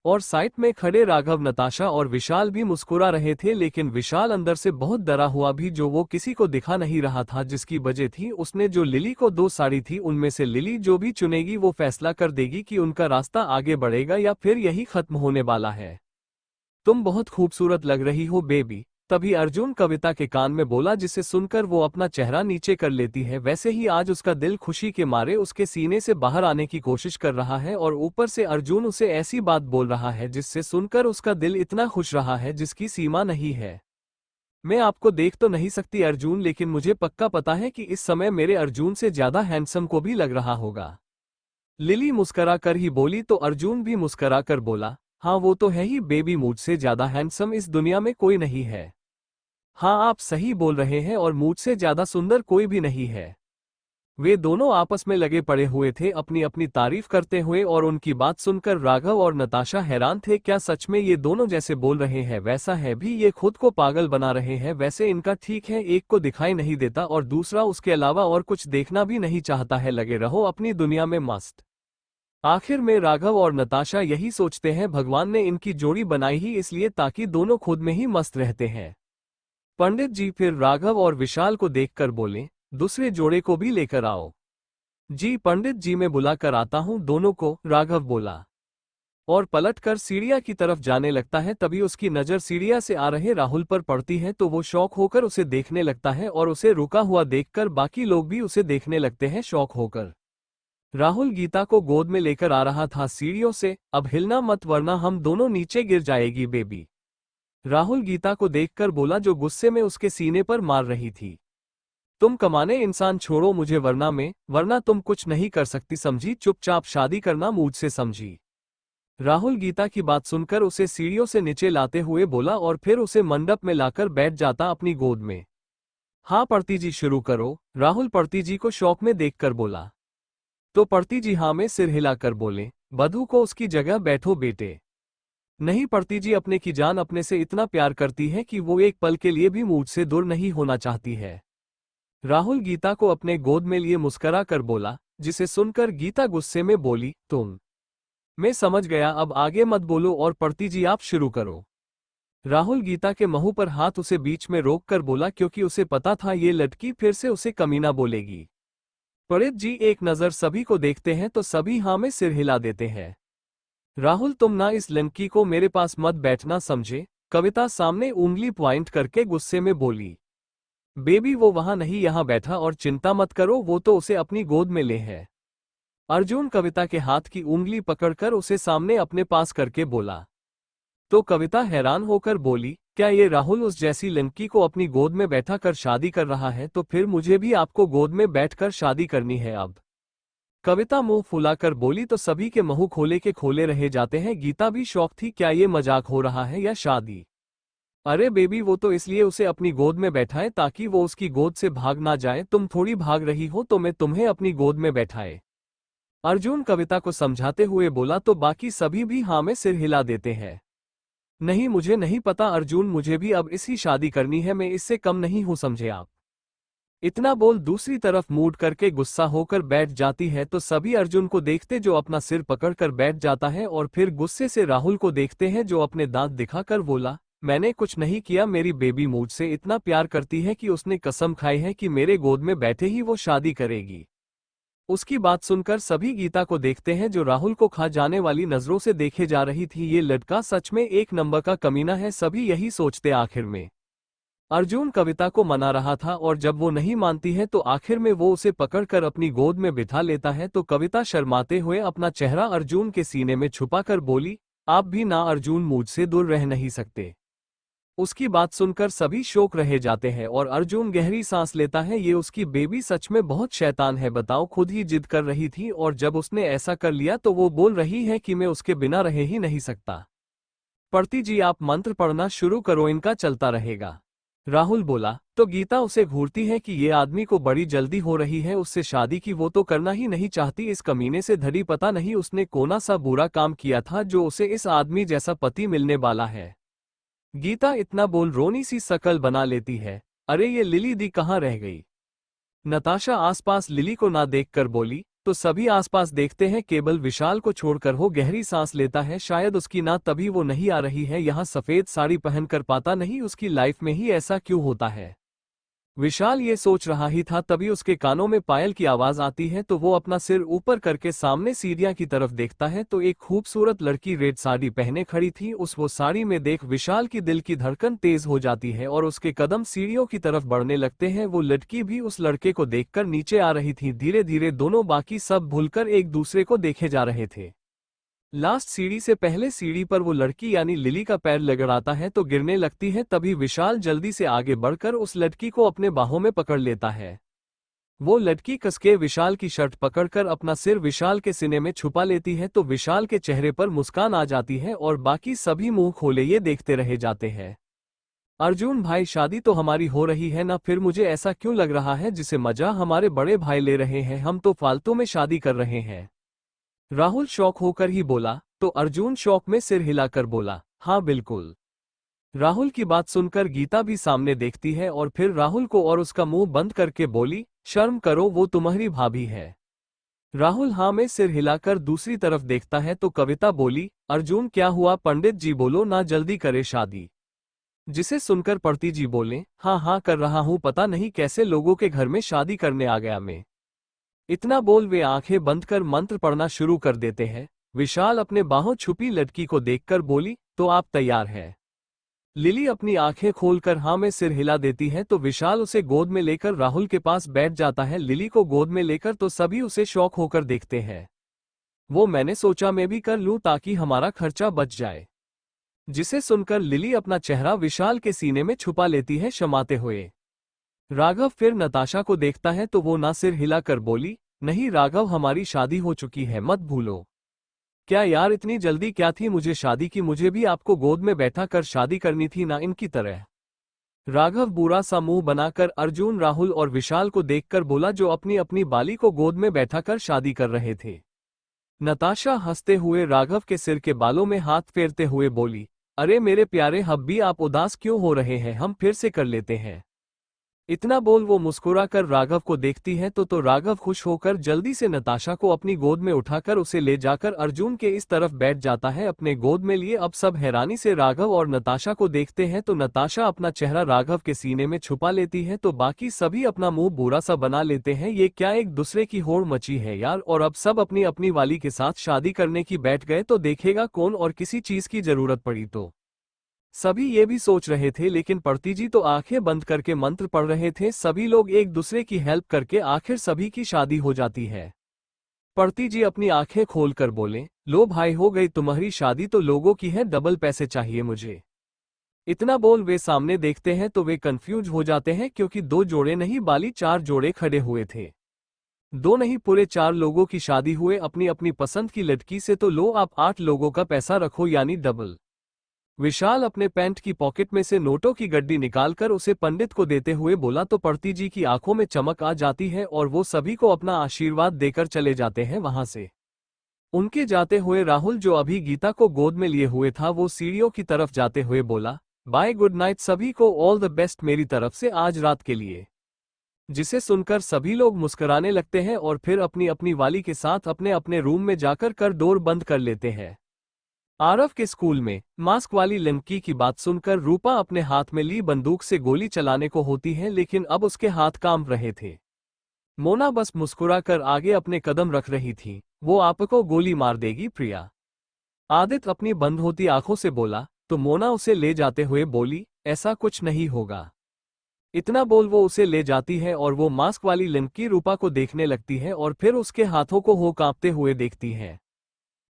और साइड में खड़े राघव, नताशा और विशाल भी मुस्कुरा रहे थे, लेकिन विशाल अंदर से बहुत डरा हुआ भी, जो वो किसी को दिखा नहीं रहा था। जिसकी वजह थी उसने जो लिली को 2 साड़ी थी उनमें से लिली जो भी चुनेगी वो फैसला कर देगी कि उनका रास्ता आगे बढ़ेगा या फिर यही खत्म होने वाला है। तुम बहुत खूबसूरत लग रही हो बेबी, तभी अर्जुन कविता के कान में बोला, जिसे सुनकर वो अपना चेहरा नीचे कर लेती है। वैसे ही आज उसका दिल खुशी के मारे उसके सीने से बाहर आने की कोशिश कर रहा है और ऊपर से अर्जुन उसे ऐसी बात बोल रहा है जिससे सुनकर उसका दिल इतना खुश रहा है जिसकी सीमा नहीं है। मैं आपको देख तो नहीं सकती अर्जुन, लेकिन मुझे पक्का पता है कि इस समय मेरे अर्जुन से ज्यादा हैंडसम को भी लग रहा होगा। लिली मुस्करा कर ही बोली तो अर्जुन भी मुस्करा कर बोला, हाँ वो तो है ही बेबी, मुझसे ज्यादा हैंडसम इस दुनिया में कोई नहीं है। हाँ आप सही बोल रहे हैं, और मुझसे ज्यादा सुंदर कोई भी नहीं है। वे दोनों आपस में लगे पड़े हुए थे अपनी अपनी तारीफ करते हुए, और उनकी बात सुनकर राघव और नताशा हैरान थे। क्या सच में ये दोनों जैसे बोल रहे हैं वैसा है भी, ये खुद को पागल बना रहे हैं। वैसे इनका ठीक है, एक को दिखाई नहीं देता और दूसरा उसके अलावा और कुछ देखना भी नहीं चाहता है। लगे रहो अपनी दुनिया में मस्त। आखिर में राघव और नताशा यही सोचते हैं, भगवान ने इनकी जोड़ी बनाई ही इसलिए ताकि दोनों खुद में ही मस्त रहते हैं। पंडित जी फिर राघव और विशाल को देखकर बोले, दूसरे जोड़े को भी लेकर आओ। जी पंडित जी, मैं बुलाकर आता हूं दोनों को, राघव बोला और पलटकर सीढ़िया की तरफ जाने लगता है। तभी उसकी नजर सीढ़िया से आ रहे राहुल पर पड़ती है तो वो शौक होकर उसे देखने लगता है, और उसे रुका हुआ देखकर बाकी लोग भी उसे देखने लगते हैं शौक होकर। राहुल गीता को गोद में लेकर आ रहा था सीढ़ियों से, अब हिलना मत वरना हम दोनों नीचे गिर जाएगी बेबी। राहुल गीता को देखकर बोला, जो गुस्से में उसके सीने पर मार रही थी। तुम कमाने इंसान छोड़ो मुझे वरना तुम कुछ नहीं कर सकती समझी, चुपचाप शादी करना मुझसे समझी। राहुल गीता की बात सुनकर उसे सीढ़ियों से नीचे लाते हुए बोला और फिर उसे मंडप में लाकर बैठ जाता अपनी गोद में। हाँ पड़ती जी शुरू करो, राहुल पड़ती जी को शौक में देखकर बोला। तो पड़ती जी हाँ में सिर हिलाकर बोले, बधू को उसकी जगह बैठो बेटे। नहीं पड़ती जी, अपने की जान अपने से इतना प्यार करती है कि वो एक पल के लिए भी मुझसे दूर नहीं होना चाहती है। राहुल गीता को अपने गोद में लिए मुस्करा कर बोला, जिसे सुनकर गीता गुस्से में बोली, तुम। मैं समझ गया, अब आगे मत बोलो और पड़ती जी आप शुरू करो। राहुल गीता के मुंह पर हाथ उसे बीच में रोक कर बोला, क्योंकि उसे पता था ये लड़की फिर से उसे कमीना बोलेगी। पंडित जी एक नजर सभी को देखते हैं तो सभी हाँ में सिर हिला देते हैं। राहुल तुम ना इस लड़की को मेरे पास मत बैठना समझे, कविता सामने उंगली पॉइंट करके गुस्से में बोली। बेबी वो वहां नहीं यहाँ बैठा, और चिंता मत करो वो तो उसे अपनी गोद में ले है। अर्जुन कविता के हाथ की उंगली पकड़कर उसे सामने अपने पास करके बोला। तो कविता हैरान होकर बोली, क्या ये राहुल उस जैसी लड़की को अपनी गोद में बैठा कर शादी कर रहा है, तो फिर मुझे भी आपको गोद में बैठकर शादी करनी है अब। कविता मुंह फुलाकर बोली तो सभी के मुंह खोले के खोले रहे जाते हैं। गीता भी शौक थी, क्या ये मजाक हो रहा है या शादी। अरे बेबी, वो तो इसलिए उसे अपनी गोद में बैठाए ताकि वो उसकी गोद से भाग ना जाए। तुम थोड़ी भाग रही हो तो मैं तुम्हें अपनी गोद में बैठाए, अर्जुन कविता को समझाते हुए बोला। तो बाकी सभी भी हाँ में सिर हिला देते हैं। नहीं, मुझे नहीं पता अर्जुन, मुझे भी अब इसी शादी करनी है, मैं इससे कम नहीं हूं, समझे आप। इतना बोल दूसरी तरफ मूड करके गुस्सा होकर बैठ जाती है तो सभी अर्जुन को देखते जो अपना सिर पकड़कर बैठ जाता है, और फिर गुस्से से राहुल को देखते हैं जो अपने दांत दिखाकर बोला, मैंने कुछ नहीं किया, मेरी बेबी मुझसे इतना प्यार करती है कि उसने कसम खाई है कि मेरे गोद में बैठे ही वो शादी करेगी। उसकी बात सुनकर सभी गीता को देखते हैं जो राहुल को खा जाने वाली नजरों से देखे जा रही थी। ये लड़का सच में एक नंबर का कमीना है, सभी यही सोचते। आखिर में अर्जुन कविता को मना रहा था और जब वो नहीं मानती है तो आखिर में वो उसे पकड़कर अपनी गोद में बिठा लेता है। तो कविता शर्माते हुए अपना चेहरा अर्जुन के सीने में छुपाकर बोली, आप भी ना अर्जुन, मुझसे दूर रह नहीं सकते। उसकी बात सुनकर सभी शौक रह जाते हैं और अर्जुन गहरी सांस लेता है। ये उसकी बेबी सच में बहुत शैतान है, बताओ, खुद ही जिद कर रही थी और जब उसने ऐसा कर लिया तो वो बोल रही है कि मैं उसके बिना रह ही नहीं सकता। पड़ती जी, आप मंत्र पढ़ना शुरू करो, इनका चलता रहेगा, राहुल बोला। तो गीता उसे घूरती है कि ये आदमी को बड़ी जल्दी हो रही है उससे शादी की, वो तो करना ही नहीं चाहती इस कमीने से धड़ी, पता नहीं उसने कौन सा बुरा काम किया था जो उसे इस आदमी जैसा पति मिलने वाला है। गीता इतना बोल रोनी सी शकल बना लेती है। अरे ये लिली दी कहाँ रह गई? नताशा आसपास लिली को ना देखकर बोली। तो सभी आसपास देखते हैं, केवल विशाल को छोड़कर। वो गहरी सांस लेता है, शायद उसकी ना तभी वो नहीं आ रही है यहाँ सफेद साड़ी पहनकर, पाता नहीं उसकी लाइफ में ही ऐसा क्यों होता है। विशाल ये सोच रहा ही था तभी उसके कानों में पायल की आवाज आती है। तो वो अपना सिर ऊपर करके सामने सीढ़ियां की तरफ देखता है तो एक खूबसूरत लड़की रेड साड़ी पहने खड़ी थी। उस वो साड़ी में देख विशाल की दिल की धड़कन तेज हो जाती है और उसके कदम सीढ़ियों की तरफ बढ़ने लगते हैं। वो लड़की भी उस लड़के को देखकर नीचे आ रही थी। धीरे धीरे दोनों बाकी सब भूलकर एक दूसरे को देखे जा रहे थे। लास्ट सीढ़ी से पहले सीढ़ी पर वो लड़की यानी लिली का पैर लगड़ाता है तो गिरने लगती है। तभी विशाल जल्दी से आगे बढ़कर उस लड़की को अपने बाहों में पकड़ लेता है। वो लड़की कसके विशाल की शर्ट पकड़कर अपना सिर विशाल के सीने में छुपा लेती है तो विशाल के चेहरे पर मुस्कान आ जाती है और बाकी सभी मुंह खोले ये देखते रह जाते हैं। अर्जुन भाई, शादी तो हमारी हो रही है ना, फिर मुझे ऐसा क्यों लग रहा है जिसे मजा हमारे बड़े भाई ले रहे हैं, हम तो फालतू में शादी कर रहे हैं। राहुल शौक होकर ही बोला। तो अर्जुन शौक में सिर हिलाकर बोला, हाँ बिल्कुल। राहुल की बात सुनकर गीता भी सामने देखती है और फिर राहुल को और उसका मुंह बंद करके बोली, शर्म करो, वो तुम्हारी भाभी है। राहुल हाँ में सिर हिलाकर दूसरी तरफ देखता है तो कविता बोली, अर्जुन क्या हुआ, पंडित जी बोलो ना जल्दी करे शादी। जिसे सुनकर पड़ती जी बोले, हाँ हाँ कर रहा हूँ, पता नहीं कैसे लोगों के घर में शादी करने आ गया मैं। इतना बोल वे आंखें बंद कर मंत्र पढ़ना शुरू कर देते हैं। विशाल अपने बाहों छुपी लड़की को देखकर बोली, तो आप तैयार हैं? लिली अपनी आंखें खोलकर हाँ में सिर हिला देती है तो विशाल उसे गोद में लेकर राहुल के पास बैठ जाता है। लिली को गोद में लेकर तो सभी उसे शौक होकर देखते हैं। वो मैंने सोचा मैं भी कर लूं ताकि हमारा खर्चा बच जाए। जिसे सुनकर लिली अपना चेहरा विशाल के सीने में छुपा लेती है शर्माते हुए। राघव फिर नताशा को देखता है तो वो ना सिर हिलाकर बोली, नहीं राघव, हमारी शादी हो चुकी है, मत भूलो। क्या यार, इतनी जल्दी क्या थी मुझे शादी की, मुझे भी आपको गोद में बैठा कर शादी करनी थी ना इनकी तरह। राघव बुरा सा मुंह बनाकर अर्जुन, राहुल और विशाल को देखकर बोला जो अपनी अपनी बाली को गोद में बैठाकर शादी कर रहे थे। नताशा हंसते हुए राघव के सिर के बालों में हाथ फेरते हुए बोली, अरे मेरे प्यारे हब्बी, आप उदास क्यों हो रहे हैं, हम फिर से कर लेते हैं। इतना बोल वो मुस्कुराकर राघव को देखती है तो राघव खुश होकर जल्दी से नताशा को अपनी गोद में उठाकर उसे ले जाकर अर्जुन के इस तरफ बैठ जाता है अपने गोद में लिए। अब सब हैरानी से राघव और नताशा को देखते हैं तो नताशा अपना चेहरा राघव के सीने में छुपा लेती है तो बाकी सभी अपना मुंह बुरा सा बना लेते हैं। ये क्या एक दूसरे की होड़ मची है यार। और अब सब अपनी अपनी वाली के साथ शादी करने की बैठ गए तो देखेगा कौन, और किसी चीज की जरूरत पड़ी तो। सभी ये भी सोच रहे थे लेकिन पड़ती जी तो आंखें बंद करके मंत्र पढ़ रहे थे। सभी लोग एक दूसरे की हेल्प करके आखिर सभी की शादी हो जाती है। पड़ती जी अपनी आंखें खोलकर बोले, लो भाई, हो गई तुम्हारी शादी, तो लोगों की है, डबल पैसे चाहिए मुझे। इतना बोल वे सामने देखते हैं तो वे कंफ्यूज हो जाते हैं क्योंकि 2 जोड़े नहीं बाली 4 जोड़े खड़े हुए थे। 2 नहीं पूरे 4 लोगों की शादी हुए अपनी अपनी पसंद की लड़की से। तो लो आप 8 लोगों का पैसा रखो यानी डबल। विशाल अपने पैंट की पॉकेट में से नोटों की गड्डी निकालकर उसे पंडित को देते हुए बोला तो पड़ती जी की आंखों में चमक आ जाती है और वो सभी को अपना आशीर्वाद देकर चले जाते हैं वहां से। उनके जाते हुए राहुल जो अभी गीता को गोद में लिए हुए था वो सीढ़ियों की तरफ जाते हुए बोला, बाय गुड नाइट सभी को, ऑल द बेस्ट मेरी तरफ से आज रात के लिए। जिसे सुनकर सभी लोग मुस्कुराने लगते हैं और फिर अपनी अपनी वाली के साथ अपने अपने रूम में जाकर डोर बंद कर लेते हैं। आरव के स्कूल में मास्क वाली लड़की की बात सुनकर रूपा अपने हाथ में ली बंदूक से गोली चलाने को होती है, लेकिन अब उसके हाथ कांप रहे थे। मोना बस मुस्कुराकर आगे अपने कदम रख रही थी। वो आपको गोली मार देगी प्रिया। आदित्य अपनी बंद होती आंखों से बोला तो मोना उसे ले जाते हुए बोली, ऐसा कुछ नहीं होगा। इतना बोल वो उसे ले जाती है और वो मास्क वाली लड़की रूपा को देखने लगती है और फिर उसके हाथों को हो कांपते हुए देखती है।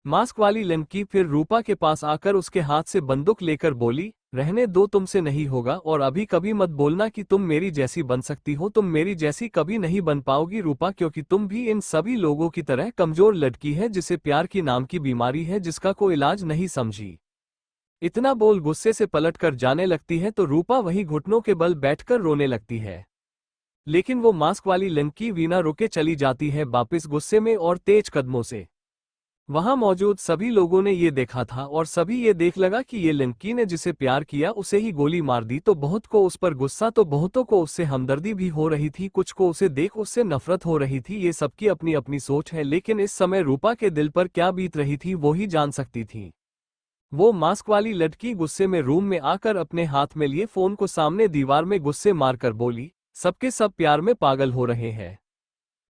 मास्क वाली लड़की फिर रूपा के पास आकर उसके हाथ से बंदूक लेकर बोली, रहने दो, तुमसे नहीं होगा और अभी कभी मत बोलना कि तुम मेरी जैसी बन सकती हो, तुम मेरी जैसी कभी नहीं बन पाओगी रूपा, क्योंकि तुम भी इन सभी लोगों की तरह कमजोर लड़की है जिसे प्यार की नाम की बीमारी है जिसका कोई इलाज नहीं समझी। इतना बोल गुस्से से पलटकर जाने लगती है तो रूपा वही घुटनों के बल बैठकर रोने लगती है। लेकिन वो मास्क वाली लड़की बिना रुके चली जाती है वापस गुस्से में और तेज कदमों से। वहां मौजूद सभी लोगों ने ये देखा था और सभी ये देख लगा कि ये लड़की ने जिसे प्यार किया उसे ही गोली मार दी। तो बहुत को उस पर गुस्सा तो बहुतों को उससे हमदर्दी भी हो रही थी, कुछ को उसे देख उससे नफरत हो रही थी। ये सबकी अपनी अपनी सोच है, लेकिन इस समय रूपा के दिल पर क्या बीत रही थी वो ही जान सकती थी। वो मास्क वाली लड़की गुस्से में रूम में आकर अपने हाथ में लिए फोन को सामने दीवार में गुस्से मारकर बोली, सबके सब प्यार में पागल हो रहे हैं।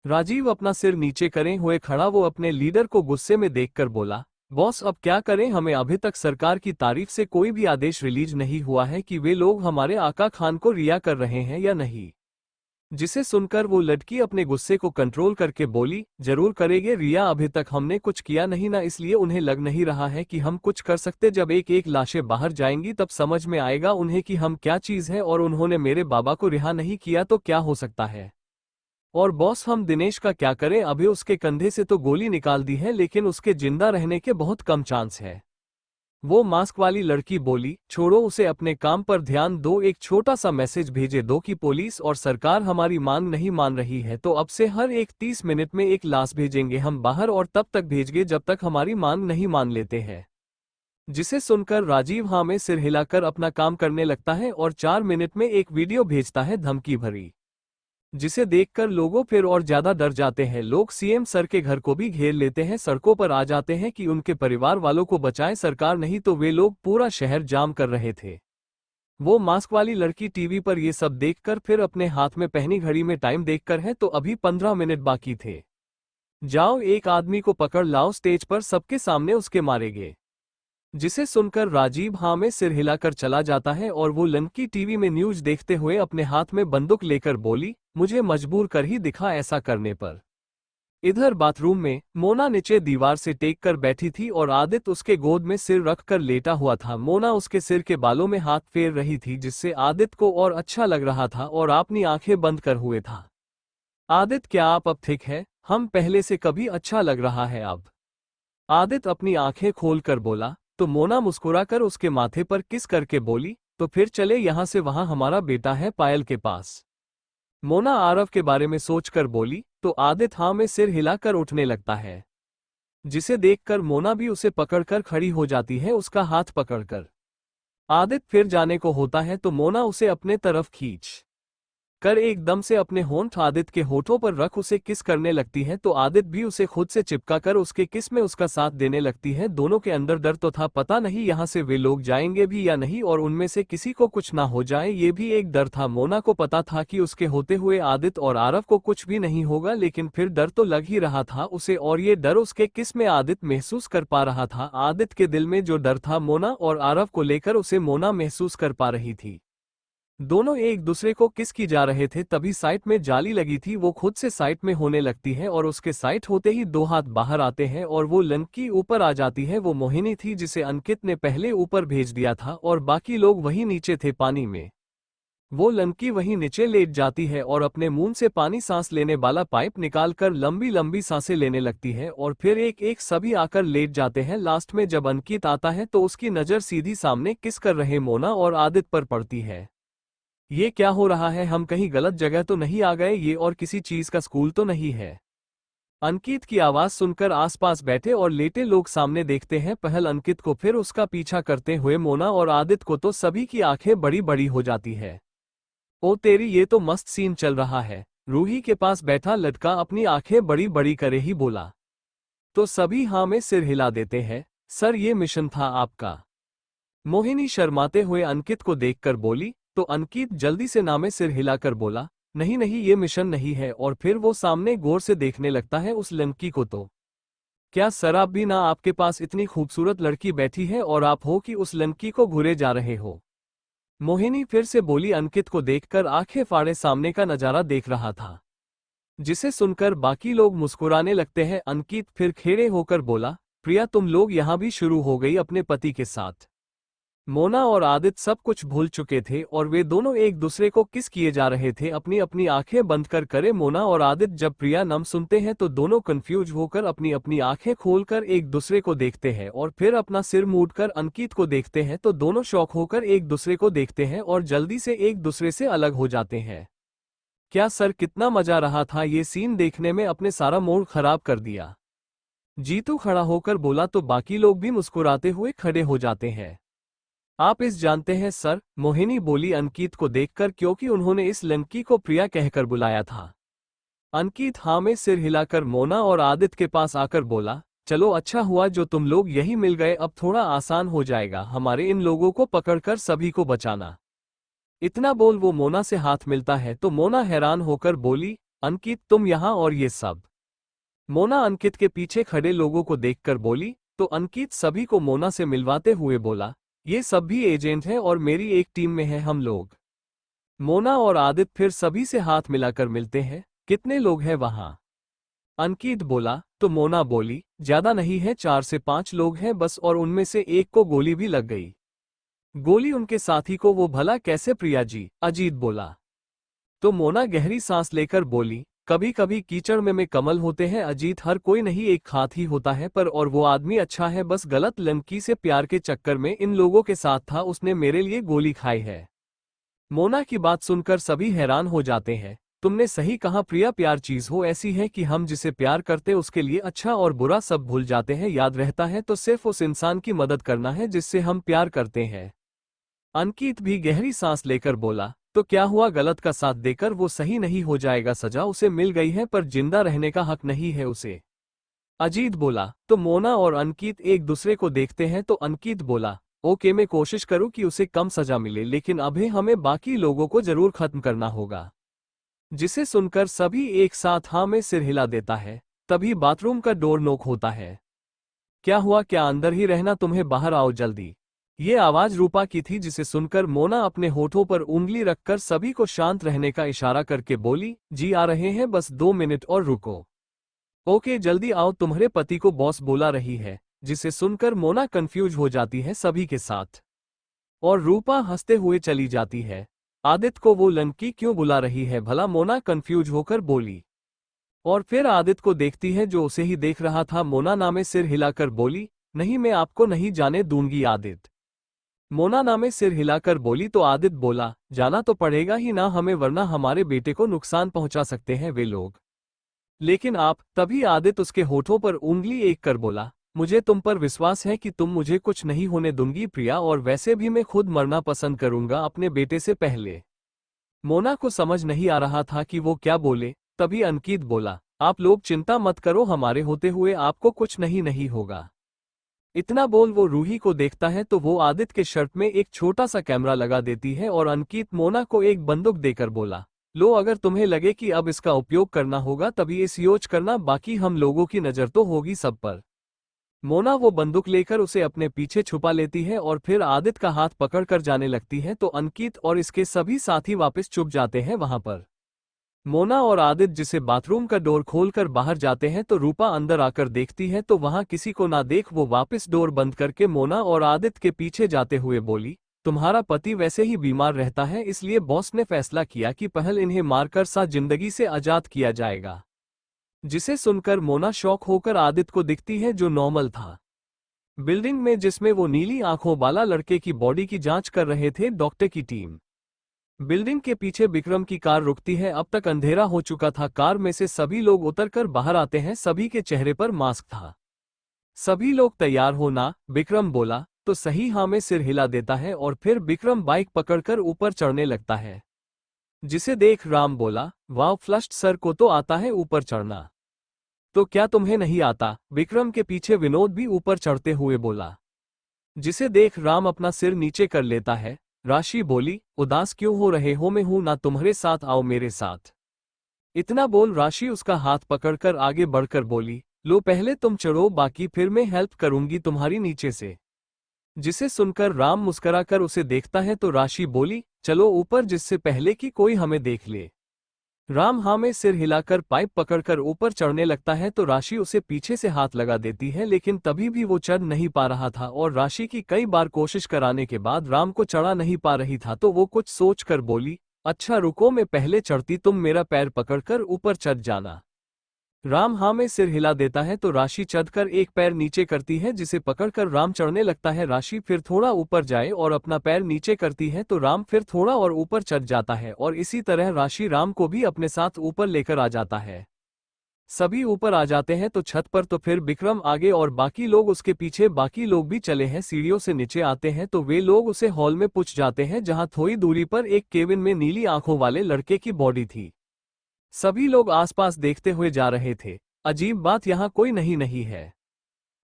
राजीव अपना सिर नीचे करे हुए खड़ा वो अपने लीडर को गुस्से में देखकर बोला, बॉस अब क्या करें, हमें अभी तक सरकार की तारीफ से कोई भी आदेश रिलीज नहीं हुआ है कि वे लोग हमारे आका खान को रिहा कर रहे हैं या नहीं। जिसे सुनकर वो लड़की अपने गुस्से को कंट्रोल करके बोली, जरूर करेंगे रिया, अभी तक हमने कुछ किया नहीं ना, इसलिए उन्हें लग नहीं रहा है कि हम कुछ कर सकते। जब एक एक लाशें बाहर जाएंगी तब समझ में आएगा उन्हें कि हम क्या चीज है, और उन्होंने मेरे बाबा को रिहा नहीं किया तो क्या हो सकता है। और बॉस हम दिनेश का क्या करें, अभी उसके कंधे से तो गोली निकाल दी है लेकिन उसके जिंदा रहने के बहुत कम चांस है। वो मास्क वाली लड़की बोली, छोड़ो उसे, अपने काम पर ध्यान दो, एक छोटा सा मैसेज भेजे दो कि पुलिस और सरकार हमारी मांग नहीं मान रही है तो अब से हर एक 30 मिनट में एक लाश भेजेंगे हम बाहर, और तब तक भेजेंगे जब तक हमारी मांग नहीं मान लेते हैं। जिसे सुनकर राजीव हाँ में सिर हिलाकर अपना काम करने लगता है और 4 मिनट में एक वीडियो भेजता है धमकी भरी, जिसे देखकर लोगों फिर और ज्यादा डर जाते हैं। लोग सीएम सर के घर को भी घेर लेते हैं, सड़कों पर आ जाते हैं कि उनके परिवार वालों को बचाएं, सरकार नहीं तो वे लोग पूरा शहर जाम कर रहे थे। वो मास्क वाली लड़की टीवी पर ये सब देखकर फिर अपने हाथ में पहनी घड़ी में टाइम देखकर है तो अभी 15 मिनट बाकी थे। जाओ एक आदमी को पकड़ लाओ, स्टेज पर सबके सामने उसके मारेंगे। जिसे सुनकर राजीव हाँ में सिर हिलाकर चला जाता है और वो लड़की टीवी में न्यूज देखते हुए अपने हाथ में बंदूक लेकर बोली, मुझे मजबूर कर ही दिखा ऐसा करने पर। इधर बाथरूम में मोना नीचे दीवार से टेक कर बैठी थी और आदित्य उसके गोद में सिर रखकर लेटा हुआ था। मोना उसके सिर के बालों में हाथ फेर रही थी जिससे आदित्य को और अच्छा लग रहा था और अपनी आंखें बंद कर हुए था। आदित्य क्या आप अब ठीक है, हम पहले से कभी अच्छा लग रहा है अब। आदित्य अपनी आंखें खोलकर बोला तो मोना मुस्कुराकर उसके माथे पर किस करके बोली, तो फिर चले यहां से, वहां हमारा बेटा है पायल के पास। मोना आरव के बारे में सोचकर बोली तो आदित्य हाँ में सिर हिलाकर उठने लगता है। जिसे देखकर मोना भी उसे पकड़कर खड़ी हो जाती है, उसका हाथ पकड़कर। आदित्य फिर जाने को होता है तो मोना उसे अपने तरफ खींच कर एकदम से अपने होंठ आदित्य के होठों पर रख उसे किस करने लगती है तो आदित्य भी उसे खुद से चिपका कर उसके किस में उसका साथ देने लगती है। दोनों के अंदर डर तो था, पता नहीं यहाँ से वे लोग जाएंगे भी या नहीं और उनमें से किसी को कुछ ना हो जाए, ये भी एक डर था। मोना को पता था कि उसके होते हुए आदित्य और आरव को कुछ भी नहीं होगा, लेकिन फिर डर तो लग ही रहा था उसे, और ये डर उसके किस में आदित्य महसूस कर पा रहा था। आदित्य के दिल में जो डर था मोना और आरव को लेकर उसे मोना महसूस कर पा रही थी। दोनों एक दूसरे को किस की जा रहे थे, तभी साइट में जाली लगी थी, वो खुद से साइट में होने लगती है और उसके साइट होते ही 2 हाथ बाहर आते हैं और वो लड़की ऊपर आ जाती है। वो मोहिनी थी जिसे अंकित ने पहले ऊपर भेज दिया था और बाकी लोग वहीं नीचे थे पानी में। वो लड़की वहीं नीचे लेट जाती है और अपने मुंह से पानी सांस लेने वाला पाइप निकालकर लंबी लंबी सांसें लेने लगती है और फिर एक एक सभी आकर लेट जाते हैं। लास्ट में जब अंकित आता है तो उसकी नज़र सीधी सामने किस कर रहे मोना और आदित्य पर पड़ती है। ये क्या हो रहा है? हम कहीं गलत जगह तो नहीं आ गए? ये और किसी चीज का स्कूल तो नहीं है? अंकित की आवाज सुनकर आसपास बैठे और लेटे लोग सामने देखते हैं, पहल अंकित को फिर उसका पीछा करते हुए मोना और आदित्य को। तो सभी की आंखें बड़ी बड़ी हो जाती है। ओ तेरी, ये तो मस्त सीन चल रहा है। रूही के पास बैठा लड़का अपनी आंखें बड़ी बड़ी करे ही बोला। तो सभी हाँ में सिर हिला देते हैं। सर, ये मिशन था आपका? मोहिनी शर्माते हुए अंकित को देखकर बोली। तो अंकित जल्दी से ना में सिर हिलाकर बोला, नहीं नहीं, ये मिशन नहीं है। और फिर वो सामने गौर से देखने लगता है उस लड़की को। तो क्या सर, आप भी ना? आपके पास इतनी खूबसूरत लड़की बैठी है और आप हो कि उस लड़की को घूरे जा रहे हो? मोहिनी फिर से बोली। अंकित को देखकर आंखें फाड़े सामने का नजारा देख रहा था, जिसे सुनकर बाकी लोग मुस्कुराने लगते हैं। अंकित फिर खड़े होकर बोला, प्रिया, तुम लोग यहां भी शुरू हो गई अपने पति के साथ? मोना और आदित्य सब कुछ भूल चुके थे और वे दोनों एक दूसरे को किस किए जा रहे थे, अपनी अपनी आंखें बंद कर करे। मोना और आदित्य जब प्रिया नाम सुनते हैं तो दोनों कंफ्यूज होकर अपनी अपनी आंखें खोलकर एक दूसरे को देखते हैं और फिर अपना सिर मूंदकर अंकित को देखते हैं। तो दोनों शौक होकर एक दूसरे को देखते हैं और जल्दी से एक दूसरे से अलग हो जाते हैं। क्या सर, कितना मजा रहा था ये सीन देखने में, अपने सारा मूड खराब कर दिया। जीतू खड़ा होकर बोला। तो बाकी लोग भी मुस्कुराते हुए खड़े हो जाते हैं। आप इस जानते हैं सर, मोहिनी बोली अंकित को देखकर, क्योंकि उन्होंने इस लड़की को प्रिया कहकर बुलाया था। अंकित हाँ में सिर हिलाकर मोना और आदित्य के पास आकर बोला, चलो अच्छा हुआ जो तुम लोग यही मिल गए, अब थोड़ा आसान हो जाएगा हमारे इन लोगों को पकड़कर सभी को बचाना। इतना बोल वो मोना से हाथ मिलता है तो मोना हैरान होकर बोली, अंकित तुम यहाँ और ये सब? मोना अंकित के पीछे खड़े लोगों को देखकर बोली। तो अंकित सभी को मोना से मिलवाते हुए बोला, ये सब भी एजेंट हैं और मेरी एक टीम में है हम लोग। मोना और आदित्य फिर सभी से हाथ मिलाकर मिलते हैं। कितने लोग हैं वहां? अंकित बोला। तो मोना बोली, ज्यादा नहीं है, 4 से 5 लोग हैं बस, और उनमें से एक को गोली भी लग गई। गोली उनके साथी को? वो भला कैसे प्रिया जी? अजीत बोला। तो मोना गहरी सांस लेकर बोली, कभी कभी कीचड़ में कमल होते हैं अजीत, हर कोई नहीं एक हाथ ही होता है पर, और वो आदमी अच्छा है, बस गलत लड़की से प्यार के चक्कर में इन लोगों के साथ था, उसने मेरे लिए गोली खाई है। मोना की बात सुनकर सभी हैरान हो जाते हैं। तुमने सही कहा प्रिया, प्यार चीज हो ऐसी है कि हम जिसे प्यार करते उसके लिए अच्छा और बुरा सब भूल जाते हैं, याद रहता है तो सिर्फ उस इंसान की मदद करना है जिससे हम प्यार करते हैं। अंकित भी गहरी सांस लेकर बोला, तो क्या हुआ, गलत का साथ देकर वो सही नहीं हो जाएगा? सजा उसे मिल गई है पर जिंदा रहने का हक नहीं है उसे। अजीत बोला। तो मोना और अंकित एक दूसरे को देखते हैं तो अंकित बोला, ओके, मैं कोशिश करूं कि उसे कम सजा मिले, लेकिन अभी हमें बाकी लोगों को जरूर खत्म करना होगा। जिसे सुनकर सभी एक साथ हाँ में सिर हिला देता है। तभी बाथरूम का डोर नॉक होता है। क्या हुआ, क्या अंदर ही रहना, तुम्हें बाहर आओ जल्दी। ये आवाज रूपा की थी, जिसे सुनकर मोना अपने होठों पर उंगली रखकर सभी को शांत रहने का इशारा करके बोली, जी आ रहे हैं, बस 2 मिनट और रुको। ओके जल्दी आओ, तुम्हारे पति को बॉस बुला रही है। जिसे सुनकर मोना कंफ्यूज हो जाती है सभी के साथ, और रूपा हंसते हुए चली जाती है। आदित्य को वो लड़की क्यों बुला रही है भला? मोना कंफ्यूज होकर बोली, और फिर आदित्य को देखती है जो उसे ही देख रहा था। मोना नामे सिर हिलाकर बोली, नहीं, मैं आपको नहीं जाने दूंगी आदित्य। मोना नामे सिर हिलाकर बोली। तो आदित्य बोला, जाना तो पड़ेगा ही ना हमें, वरना हमारे बेटे को नुकसान पहुंचा सकते हैं वे लोग। लेकिन आप? तभी आदित्य उसके होठों पर उंगली एक कर बोला, मुझे तुम पर विश्वास है कि तुम मुझे कुछ नहीं होने दूंगी प्रिया, और वैसे भी मैं खुद मरना पसंद करूंगा अपने बेटे से पहले। मोना को समझ नहीं आ रहा था कि वो क्या बोले। तभी अंकित बोला, आप लोग चिंता मत करो, हमारे होते हुए आपको कुछ नहीं होगा। इतना बोल वो रूही को देखता है तो वो आदित्य के शर्ट में एक छोटा सा कैमरा लगा देती है, और अंकित मोना को एक बंदूक देकर बोला, लो, अगर तुम्हें लगे कि अब इसका उपयोग करना होगा तभी इस यूज करना, बाकी हम लोगों की नजर तो होगी सब पर। मोना वो बंदूक लेकर उसे अपने पीछे छुपा लेती है और फिर आदित्य का हाथ पकड़कर जाने लगती है। तो अंकित और इसके सभी साथी वापस चुप जाते हैं वहां पर। मोना और आदित्य जिसे बाथरूम का डोर खोलकर बाहर जाते हैं तो रूपा अंदर आकर देखती है तो वहां किसी को ना देख वो वापस डोर बंद करके मोना और आदित्य के पीछे जाते हुए बोली, तुम्हारा पति वैसे ही बीमार रहता है, इसलिए बॉस ने फैसला किया कि पहल इन्हें मारकर साथ जिंदगी से आजाद किया जाएगा। जिसे सुनकर मोना शॉक होकर आदित्य को दिखती है, जो नॉर्मल था। बिल्डिंग में जिसमें वो नीली आंखों वाला लड़के की बॉडी की जांच कर रहे थे डॉक्टर की टीम। बिल्डिंग के पीछे विक्रम की कार रुकती है। अब तक अंधेरा हो चुका था। कार में से सभी लोग उतरकर बाहर आते हैं। सभी के चेहरे पर मास्क था। सभी लोग तैयार हो ना, विक्रम बोला तो सही हाँ में सिर हिला देता है और फिर विक्रम बाइक पकड़कर ऊपर चढ़ने लगता है। जिसे देख राम बोला, वाह फ्लश्ड सर को तो आता है ऊपर चढ़ना, तो क्या तुम्हें नहीं आता? विक्रम के पीछे विनोद भी ऊपर चढ़ते हुए बोला। जिसे देख राम अपना सिर नीचे कर लेता है। राशि बोली, उदास क्यों हो रहे हो? मैं हूं ना तुम्हारे साथ, आओ मेरे साथ। इतना बोल राशि उसका हाथ पकड़कर आगे बढ़कर बोली, लो पहले तुम चढ़ो, बाकी फिर मैं हेल्प करूंगी तुम्हारी नीचे से। जिसे सुनकर राम मुस्कुराकर उसे देखता है तो राशि बोली, चलो ऊपर, जिससे पहले कि कोई हमें देख ले। राम हाँ में सिर हिलाकर पाइप पकड़कर ऊपर चढ़ने लगता है तो राशि उसे पीछे से हाथ लगा देती है, लेकिन तभी भी वो चढ़ नहीं पा रहा था और राशि की कई बार कोशिश कराने के बाद राम को चढ़ा नहीं पा रही था, तो वो कुछ सोचकर बोली, अच्छा रुको, मैं पहले चढ़ती, तुम मेरा पैर पकड़कर ऊपर चढ़ जाना। राम हाँ में सिर हिला देता है तो राशि चढ़कर एक पैर नीचे करती है, जिसे पकड़कर राम चढ़ने लगता है। राशि फिर थोड़ा ऊपर जाए और अपना पैर नीचे करती है तो राम फिर थोड़ा और ऊपर चढ़ जाता है और इसी तरह राशि राम को भी अपने साथ ऊपर लेकर आ जाता है। सभी ऊपर आ जाते हैं तो छत पर, तो फिर विक्रम आगे और बाकी लोग उसके पीछे। बाकी लोग भी चले हैं। सीढ़ियों से नीचे आते हैं तो वे लोग उसे हॉल में पूछ जाते हैं, जहां थोड़ी दूरी पर एक केबिन में नीली आंखों वाले लड़के की बॉडी थी। सभी लोग आसपास देखते हुए जा रहे थे। अजीब बात, यहाँ कोई नहीं है।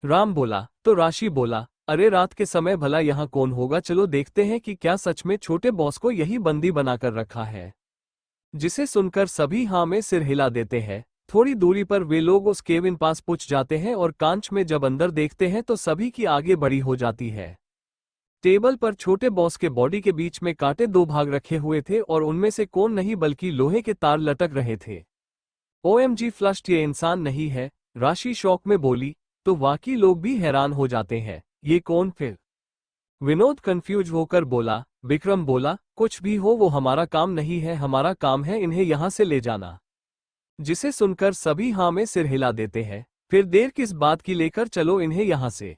राम बोला तो राशि बोला, अरे रात के समय भला यहाँ कौन होगा, चलो देखते हैं कि क्या सच में छोटे बॉस को यही बंदी बनाकर रखा है। जिसे सुनकर सभी हाँ में सिर हिला देते हैं। थोड़ी दूरी पर वे लोग उस केबिन पास पूछ जाते हैं और कांच में जब अंदर देखते हैं तो सभी की आगे बड़ी हो जाती है। टेबल पर छोटे बॉस के बॉडी के बीच में कांटे दो भाग रखे हुए थे और उनमें से कौन नहीं बल्कि लोहे के तार लटक रहे थे। ओएमजी फ्लश्ड, ये इंसान नहीं है, राशि शौक में बोली। तो बाकी लोग भी हैरान हो जाते हैं, ये कौन फिर? विनोद कंफ्यूज होकर बोला। विक्रम बोला, कुछ भी हो वो हमारा काम नहीं है, हमारा काम है इन्हें यहां से ले जाना। जिसे सुनकर सभी हाँ में सिर हिला देते हैं। फिर देर किस बात की, लेकर चलो इन्हें यहां से।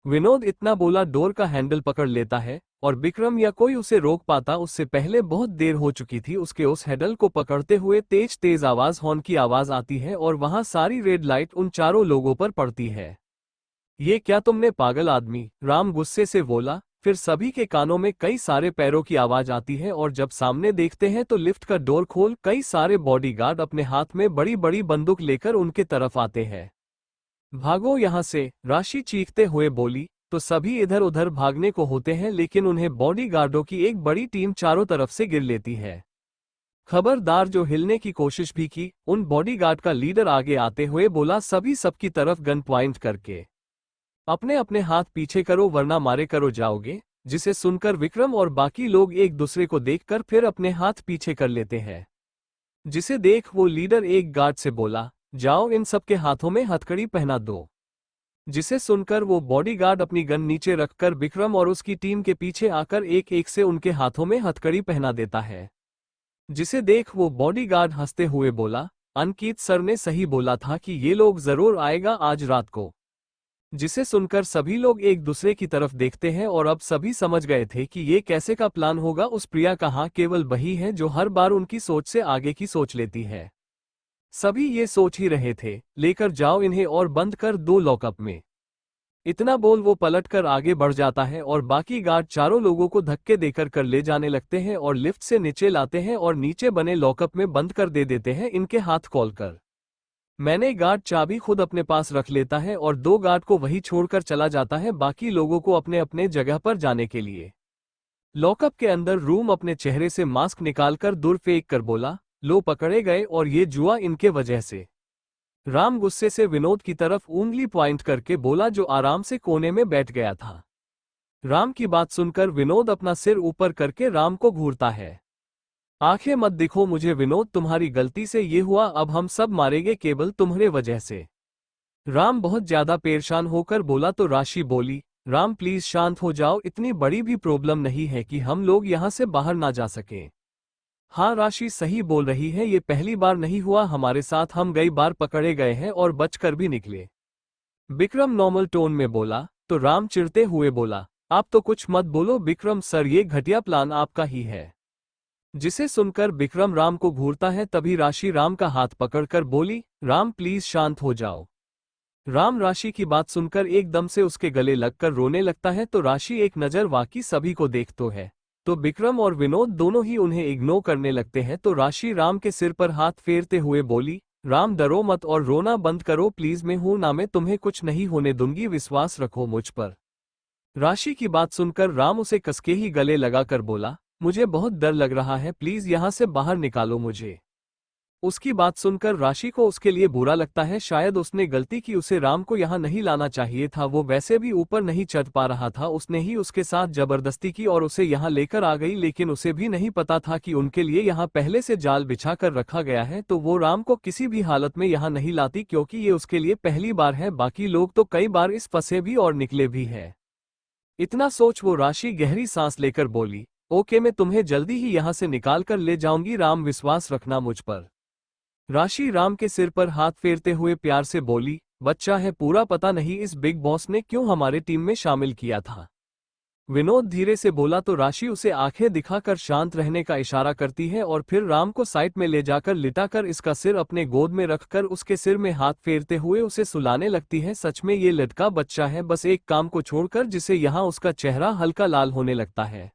विनोद इतना बोला डोर का हैंडल पकड़ लेता है और विक्रम या कोई उसे रोक पाता, उससे पहले बहुत देर हो चुकी थी। उसके उस हैंडल को पकड़ते हुए तेज तेज आवाज, हॉर्न की आवाज आती है और वहां सारी रेड लाइट उन चारों लोगों पर पड़ती है। ये क्या तुमने, पागल आदमी? राम गुस्से से बोला। फिर सभी के कानों में कई सारे पैरों की आवाज आती है और जब सामने देखते हैं तो लिफ्ट का डोर खोल कई सारे बॉडीगार्ड अपने हाथ में बड़ी बड़ी बंदूक लेकर उनके तरफ आते हैं। भागो यहां से, राशि चीखते हुए बोली। तो सभी इधर उधर भागने को होते हैं, लेकिन उन्हें बॉडीगार्डों की एक बड़ी टीम चारों तरफ से गिर लेती है। खबरदार, जो हिलने की कोशिश भी की। उन बॉडीगार्ड का लीडर आगे आते हुए बोला, सभी सबकी तरफ गन पॉइंट करके अपने अपने हाथ पीछे करो वरना मारे करो जाओगे। जिसे सुनकर विक्रम और बाकी लोग एक दूसरे को देखकर फिर अपने हाथ पीछे कर लेते हैं। जिसे देख वो लीडर एक गार्ड से बोला, जाओ इन सबके हाथों में हथकड़ी पहना दो। जिसे सुनकर वो बॉडीगार्ड अपनी गन नीचे रखकर विक्रम और उसकी टीम के पीछे आकर एक एक से उनके हाथों में हथकड़ी पहना देता है। जिसे देख वो बॉडीगार्ड हंसते हुए बोला, अंकित सर ने सही बोला था कि ये लोग जरूर आएगा आज रात को। जिसे सुनकर सभी लोग एक दूसरे की तरफ देखते हैं और अब सभी समझ गए थे कि ये कैसे का प्लान होगा। उस प्रिया का हाँ केवल वही है जो हर बार उनकी सोच से आगे की सोच लेती है। सभी ये सोच ही रहे थे, लेकर जाओ इन्हें और बंद कर दो लॉकअप में। इतना बोल वो पलटकर आगे बढ़ जाता है और बाकी गार्ड चारों लोगों को धक्के देकर कर ले जाने लगते हैं और लिफ्ट से नीचे लाते हैं और नीचे बने लॉकअप में बंद कर दे देते हैं इनके हाथ खोलकर। मैंने गार्ड चाबी खुद अपने पास रख लेता है और दो गार्ड को वही छोड़कर चला जाता है बाकी लोगों को अपने अपने जगह पर जाने के लिए। लॉकअप के अंदर रूम अपने चेहरे से मास्क निकालकर दूर फेंक कर बोला, लो पकड़े गए और ये जुआ इनके वजह से। राम गुस्से से विनोद की तरफ उंगली पॉइंट करके बोला, जो आराम से कोने में बैठ गया था। राम की बात सुनकर विनोद अपना सिर ऊपर करके राम को घूरता है। आंखें मत दिखो मुझे विनोद, तुम्हारी गलती से ये हुआ, अब हम सब मारेंगे केवल तुम्हारे वजह से। राम बहुत ज्यादा परेशान होकर बोला तो राशि बोली, राम प्लीज शांत हो जाओ, इतनी बड़ी भी प्रॉब्लम नहीं है कि हम लोग यहाँ से बाहर ना जा सकें। हाँ राशि सही बोल रही है, ये पहली बार नहीं हुआ हमारे साथ, हम कई बार पकड़े गए हैं और बचकर भी निकले। विक्रम नॉर्मल टोन में बोला। तो राम चिढ़ते हुए बोला, आप तो कुछ मत बोलो विक्रम सर, ये घटिया प्लान आपका ही है। जिसे सुनकर विक्रम राम को घूरता है, तभी राशि राम का हाथ पकड़कर बोली, राम प्लीज शांत हो जाओ। राम राशि की बात सुनकर एकदम से उसके गले लगकर रोने लगता है। तो राशि एक नज़र वाकई सभी को देख तो है, तो विक्रम और विनोद दोनों ही उन्हें इग्नोर करने लगते हैं। तो राशि राम के सिर पर हाथ फेरते हुए बोली, राम डरो मत और रोना बंद करो प्लीज, मैं हूं ना, मैं तुम्हें कुछ नहीं होने दूंगी, विश्वास रखो मुझ पर। राशि की बात सुनकर राम उसे कसके ही गले लगाकर बोला, मुझे बहुत डर लग रहा है, प्लीज यहां से बाहर निकालो मुझे। उसकी बात सुनकर राशि को उसके लिए बुरा लगता है, शायद उसने गलती की, उसे राम को यहाँ नहीं लाना चाहिए था, वो वैसे भी ऊपर नहीं चढ़ पा रहा था, उसने ही उसके साथ जबरदस्ती की और उसे यहाँ लेकर आ गई, लेकिन उसे भी नहीं पता था कि उनके लिए यहाँ पहले से जाल बिछा कर रखा गया है। तो वो राम को किसी भी हालत में यहाँ नहीं लाती, क्योंकि ये उसके लिए पहली बार है, बाकी लोग तो कई बार इस फंसे भी और निकले भी है। इतना सोच वो राशि गहरी सांस लेकर बोली, ओके मैं तुम्हें जल्दी ही यहाँ से निकाल कर ले जाऊंगी, राम विश्वास रखना मुझ पर। राशि राम के सिर पर हाथ फेरते हुए प्यार से बोली, बच्चा है पूरा, पता नहीं इस बिग बॉस ने क्यों हमारे टीम में शामिल किया था। विनोद धीरे से बोला। तो राशि उसे आंखें दिखाकर शांत रहने का इशारा करती है और फिर राम को साइड में ले जाकर लिटाकर इसका सिर अपने गोद में रखकर उसके सिर में हाथ फेरते हुए उसे सुलाने लगती है। सच में ये लड़का बच्चा है, बस एक काम को छोड़कर, जिसे यहाँ उसका चेहरा हल्का लाल होने लगता है।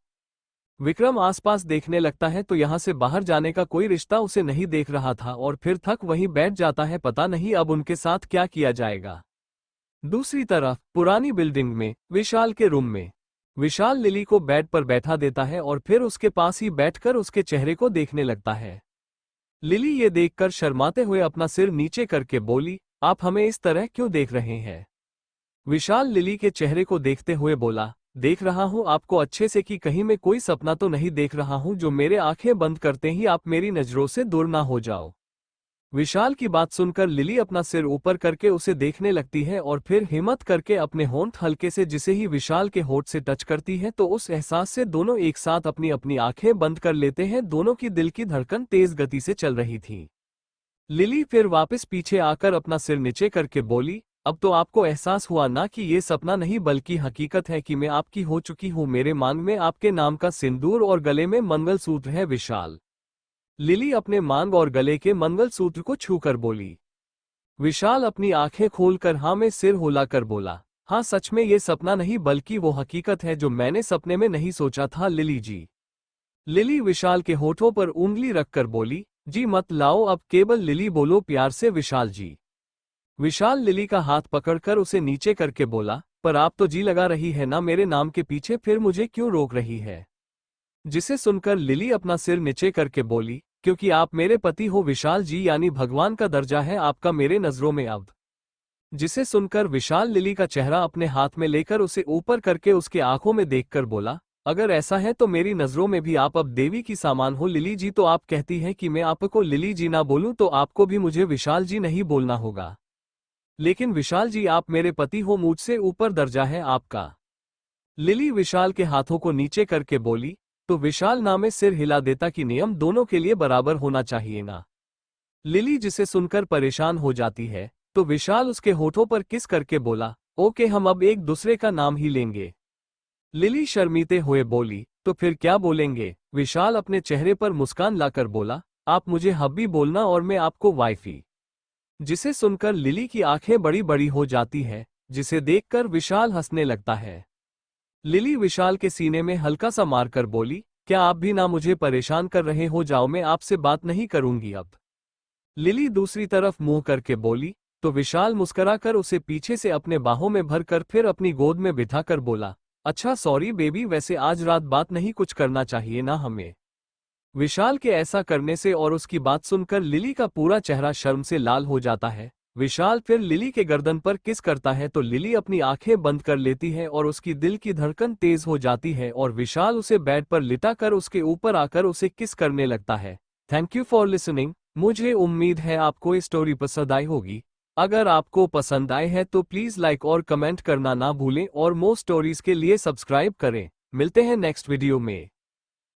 विक्रम आसपास देखने लगता है, तो यहाँ से बाहर जाने का कोई रिश्ता उसे नहीं देख रहा था और फिर थक वहीं बैठ जाता है, पता नहीं अब उनके साथ क्या किया जाएगा। दूसरी तरफ पुरानी बिल्डिंग में विशाल के रूम में विशाल लिली को बेड पर बैठा देता है और फिर उसके पास ही बैठकर उसके चेहरे को देखने लगता है। लिली ये देखकर शर्माते हुए अपना सिर नीचे करके बोली, आप हमें इस तरह क्यों देख रहे हैं? विशाल लिली के चेहरे को देखते हुए बोला, देख रहा हूं आपको अच्छे से कि कहीं मैं कोई सपना तो नहीं देख रहा हूं जो मेरे आंखें बंद करते ही आप मेरी नजरों से दूर ना हो जाओ। विशाल की बात सुनकर लिली अपना सिर ऊपर करके उसे देखने लगती है और फिर हिम्मत करके अपने होंठ हल्के से जिसे ही विशाल के होंठ से टच करती है, तो उस एहसास से दोनों एक साथ अपनी अपनी आंखें बंद कर लेते हैं। दोनों की दिल की धड़कन तेज गति से चल रही थी। लिली फिर वापस पीछे आकर अपना सिर नीचे करके बोली, अब तो आपको एहसास हुआ ना कि ये सपना नहीं बल्कि हकीकत है कि मैं आपकी हो चुकी हूँ। मेरे मांग में आपके नाम का सिंदूर और गले में मंगलसूत्र है। विशाल लिली अपने मांग और गले के मंगलसूत्र को छूकर बोली। विशाल अपनी आंखें खोलकर हाँ में सिर हिलाकर बोला, हाँ सच में ये सपना नहीं बल्कि वो हकीकत है जो मैंने सपने में नहीं सोचा था लिली जी। लिली विशाल के होठों पर उंगली रखकर बोली, जी मत लाओ अब, केवल लिली बोलो प्यार से विशाल जी। विशाल लिली का हाथ पकड़कर उसे नीचे करके बोला, पर आप तो जी लगा रही है ना मेरे नाम के पीछे, फिर मुझे क्यों रोक रही है? जिसे सुनकर लिली अपना सिर नीचे करके बोली, क्योंकि आप मेरे पति हो विशाल जी, यानी भगवान का दर्जा है आपका मेरे नजरों में अब। जिसे सुनकर विशाल लिली का चेहरा अपने हाथ में लेकर उसे ऊपर करके उसके आंखों में देखकर बोला, अगर ऐसा है तो मेरी नजरों में भी आप अब देवी की सामान हो लिली जी। तो आप कहती हैं कि मैं आपको लिली जी ना बोलूं, तो आपको भी मुझे विशाल जी नहीं बोलना होगा। लेकिन विशाल जी आप मेरे पति हो, मुझसे ऊपर दर्जा है आपका। लिली विशाल के हाथों को नीचे करके बोली। तो विशाल ना में सिर हिला देता कि नियम दोनों के लिए बराबर होना चाहिए ना। लिली जिसे सुनकर परेशान हो जाती है, तो विशाल उसके होठों पर किस करके बोला, ओके हम अब एक दूसरे का नाम ही लेंगे। लिली शर्मीते हुए बोली, तो फिर क्या बोलेंगे? विशाल अपने चेहरे पर मुस्कान लाकर बोला, आप मुझे हब्बी बोलना और मैं आपको वाइफी। जिसे सुनकर लिली की आंखें बड़ी बड़ी हो जाती है, जिसे देखकर विशाल हंसने लगता है। लिली विशाल के सीने में हल्का सा मारकर बोली, क्या आप भी ना मुझे परेशान कर रहे हो? जाओ मैं आपसे बात नहीं करूंगी अब। लिली दूसरी तरफ मुंह करके बोली। तो विशाल मुस्कुराकर उसे पीछे से अपने बाहों में भरकर फिर अपनी गोद में बिठाकर बोला, अच्छा सॉरी बेबी, वैसे आज रात बात नहीं कुछ करना चाहिए ना हमें? विशाल के ऐसा करने से और उसकी बात सुनकर लिली का पूरा चेहरा शर्म से लाल हो जाता है। विशाल फिर लिली के गर्दन पर किस करता है, तो लिली अपनी आंखें बंद कर लेती है और उसकी दिल की धड़कन तेज हो जाती है और विशाल उसे बेड पर लिटाकर उसके ऊपर आकर उसे किस करने लगता है। Thank you for listening. मुझे उम्मीद है आपको ये स्टोरी पसंद आई होगी। अगर आपको पसंद आए हैं तो प्लीज़ लाइक और कमेंट करना ना भूलें और मोर स्टोरीज के लिए सब्सक्राइब करें। मिलते हैं नेक्स्ट वीडियो में।